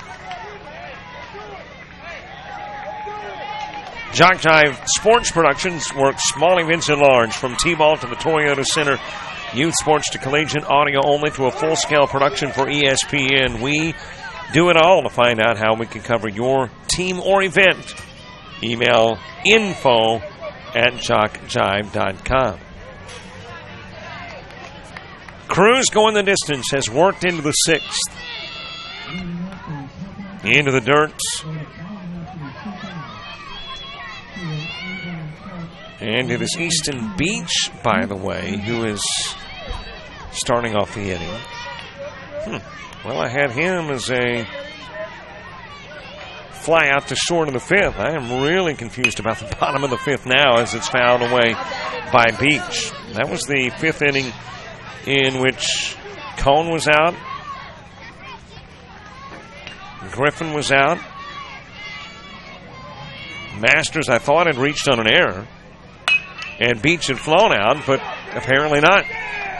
Jock Jive Sports Productions works small events at large, from T-ball to the Toyota Center, youth sports to collegiate, audio only to a full-scale production for ESPN. We do it all. To find out how we can cover your team or event, email info@jockjive.com. Cruz going the distance, has worked into the 6th. Into the dirt. And it is Easton Beach, by the way, who is starting off the inning. Well, I had him as a fly out to short of the 5th. I am really confused about the bottom of the 5th now, as it's fouled away by Beach. That was the 5th inning in which Cone was out, Griffin was out, Masters, I thought, had reached on an error, and Beach had flown out, but apparently not.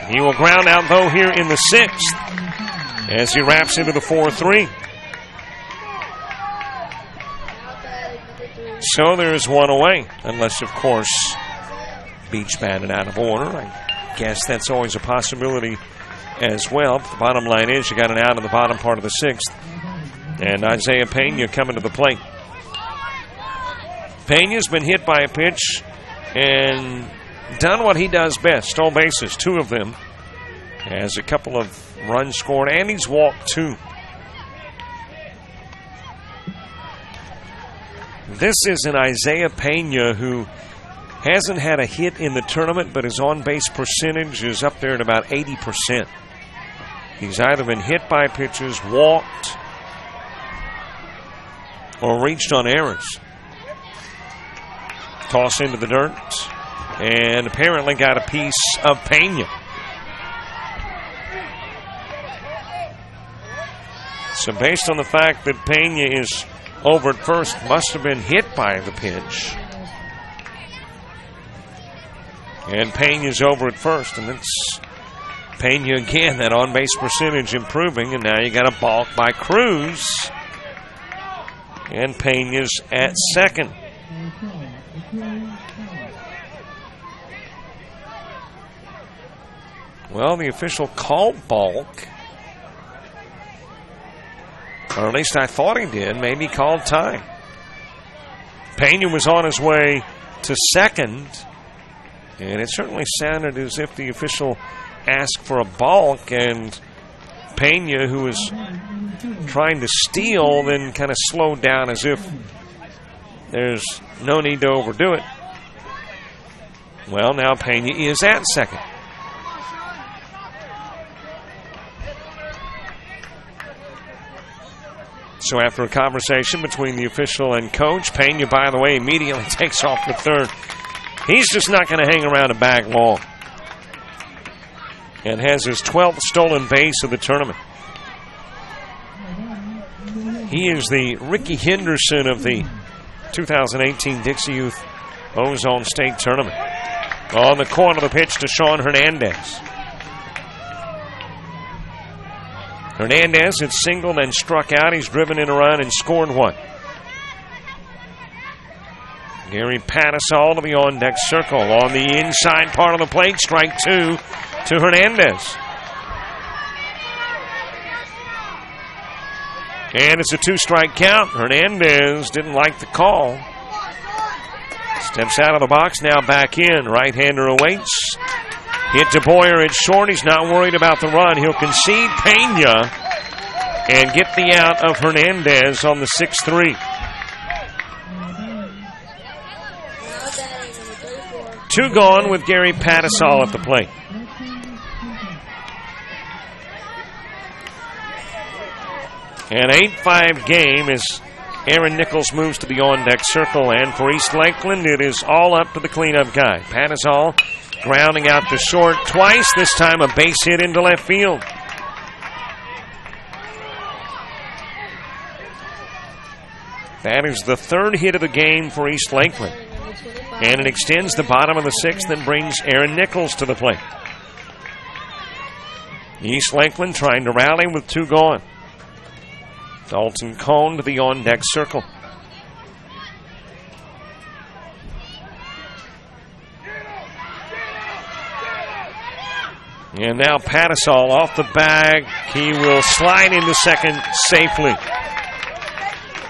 He will ground out, though, here in the 6th as he wraps into the 4-3. So there's one away, unless, of course, Beach batted out of order. I guess that's always a possibility as well. But the bottom line is you got an out in the bottom part of the 6th. And Isaiah Pena coming to the plate. Pena's been hit by a pitch and done what he does best, stole bases, 2 of them. Has a couple of runs scored, and he's walked 2. This is an Isaiah Pena who hasn't had a hit in the tournament, but his on-base percentage is up there at about 80%. He's either been hit by pitches, walked, or reached on errors. Toss into the dirt, and apparently got a piece of Pena. So based on the fact that Pena is over at first, must have been hit by the pitch. And Pena's over at first, and it's Pena again, that on-base percentage improving, and now you got a balk by Cruz. And Pena's at second. Well, the official called balk. Or at least I thought he did. Maybe called time. Pena was on his way to second. And it certainly sounded as if the official asked for a balk. And Pena, who was trying to steal, then kind of slowed down as if there's no need to overdo it. Well, now Pena is at second. So after a conversation between the official and coach, Pena, by the way, immediately takes off to third. He's just not going to hang around a bag long. And has his 12th stolen base of the tournament. He is the Ricky Henderson of the 2018 Dixie Youth Ozone State Tournament. On the corner of the pitch to Sean Hernandez. Hernandez had singled and struck out. He's driven in a run and scored one. Gary Patisol to the on-deck circle. On the inside part of the plate, strike two to Hernandez. And it's a two-strike count. Hernandez didn't like the call. Steps out of the box, now back in. Right-hander awaits. Hit to Boyer at short. He's not worried about the run. He'll concede Pena and get the out of Hernandez on the 6-3. Two gone with Gary Patisol at the plate. An 8-5 game as Aaron Nichols moves to the on-deck circle, and for East Lakeland, it is all up to the cleanup guy. Patisol grounding out to short twice, this time a base hit into left field. That is the third hit of the game for East Lakeland. And it extends the bottom of the sixth and brings Aaron Nichols to the plate. East Lakeland trying to rally with two gone. Dalton Cohn to the on-deck circle. And now Patisol off the bag. He will slide into second safely.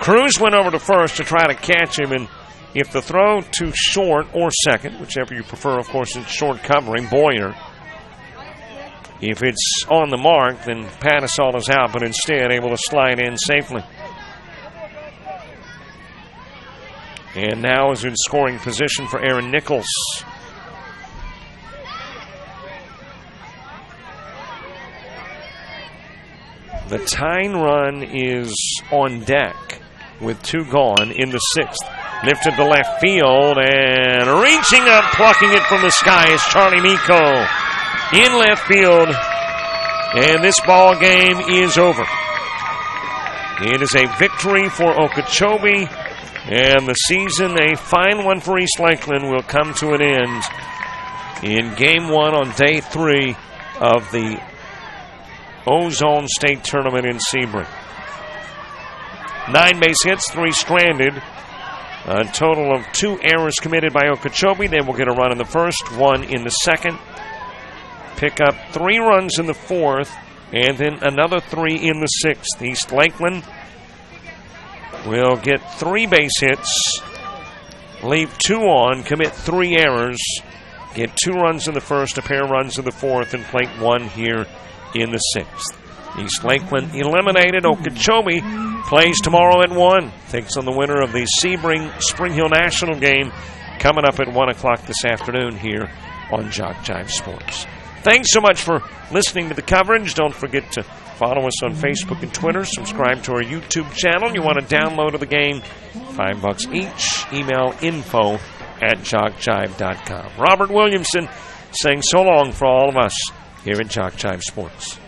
Cruz went over to first to try to catch him, and if the throw to short or second, whichever you prefer, of course, it's short covering, Boyer. If it's on the mark, then Patisol is out, but instead able to slide in safely. And now is in scoring position for Aaron Nichols. The tying run is on deck with two gone in the sixth. Lifted to left field and reaching up, plucking it from the sky is Charlie Miko. In left field, and this ball game is over. It is a victory for Okeechobee, and the season, a fine one for East Lakeland, will come to an end in Game 1 on Day 3 of the Ozone State Tournament in Sebring. 9 base hits, 3 stranded. A total of 2 errors committed by Okeechobee. They will get a run in the first, 1 in the second. Pick up 3 runs in the fourth, and then another 3 in the sixth. East Lakeland will get 3 base hits, leave 2 on, commit 3 errors, get 2 runs in the first, a pair of runs in the fourth, and plate 1 here in the sixth. East Lakeland eliminated. Okeechobee plays tomorrow at 1. Takes on the winner of the Sebring Spring Hill National game coming up at 1 o'clock this afternoon here on Jock Jive Sports. Thanks so much for listening to the coverage. Don't forget to follow us on Facebook and Twitter. Subscribe to our YouTube channel. You want to download of the game, $5 each. Email info@jockjive.com. Robert Williamson saying so long for all of us here at Jock Jive Sports.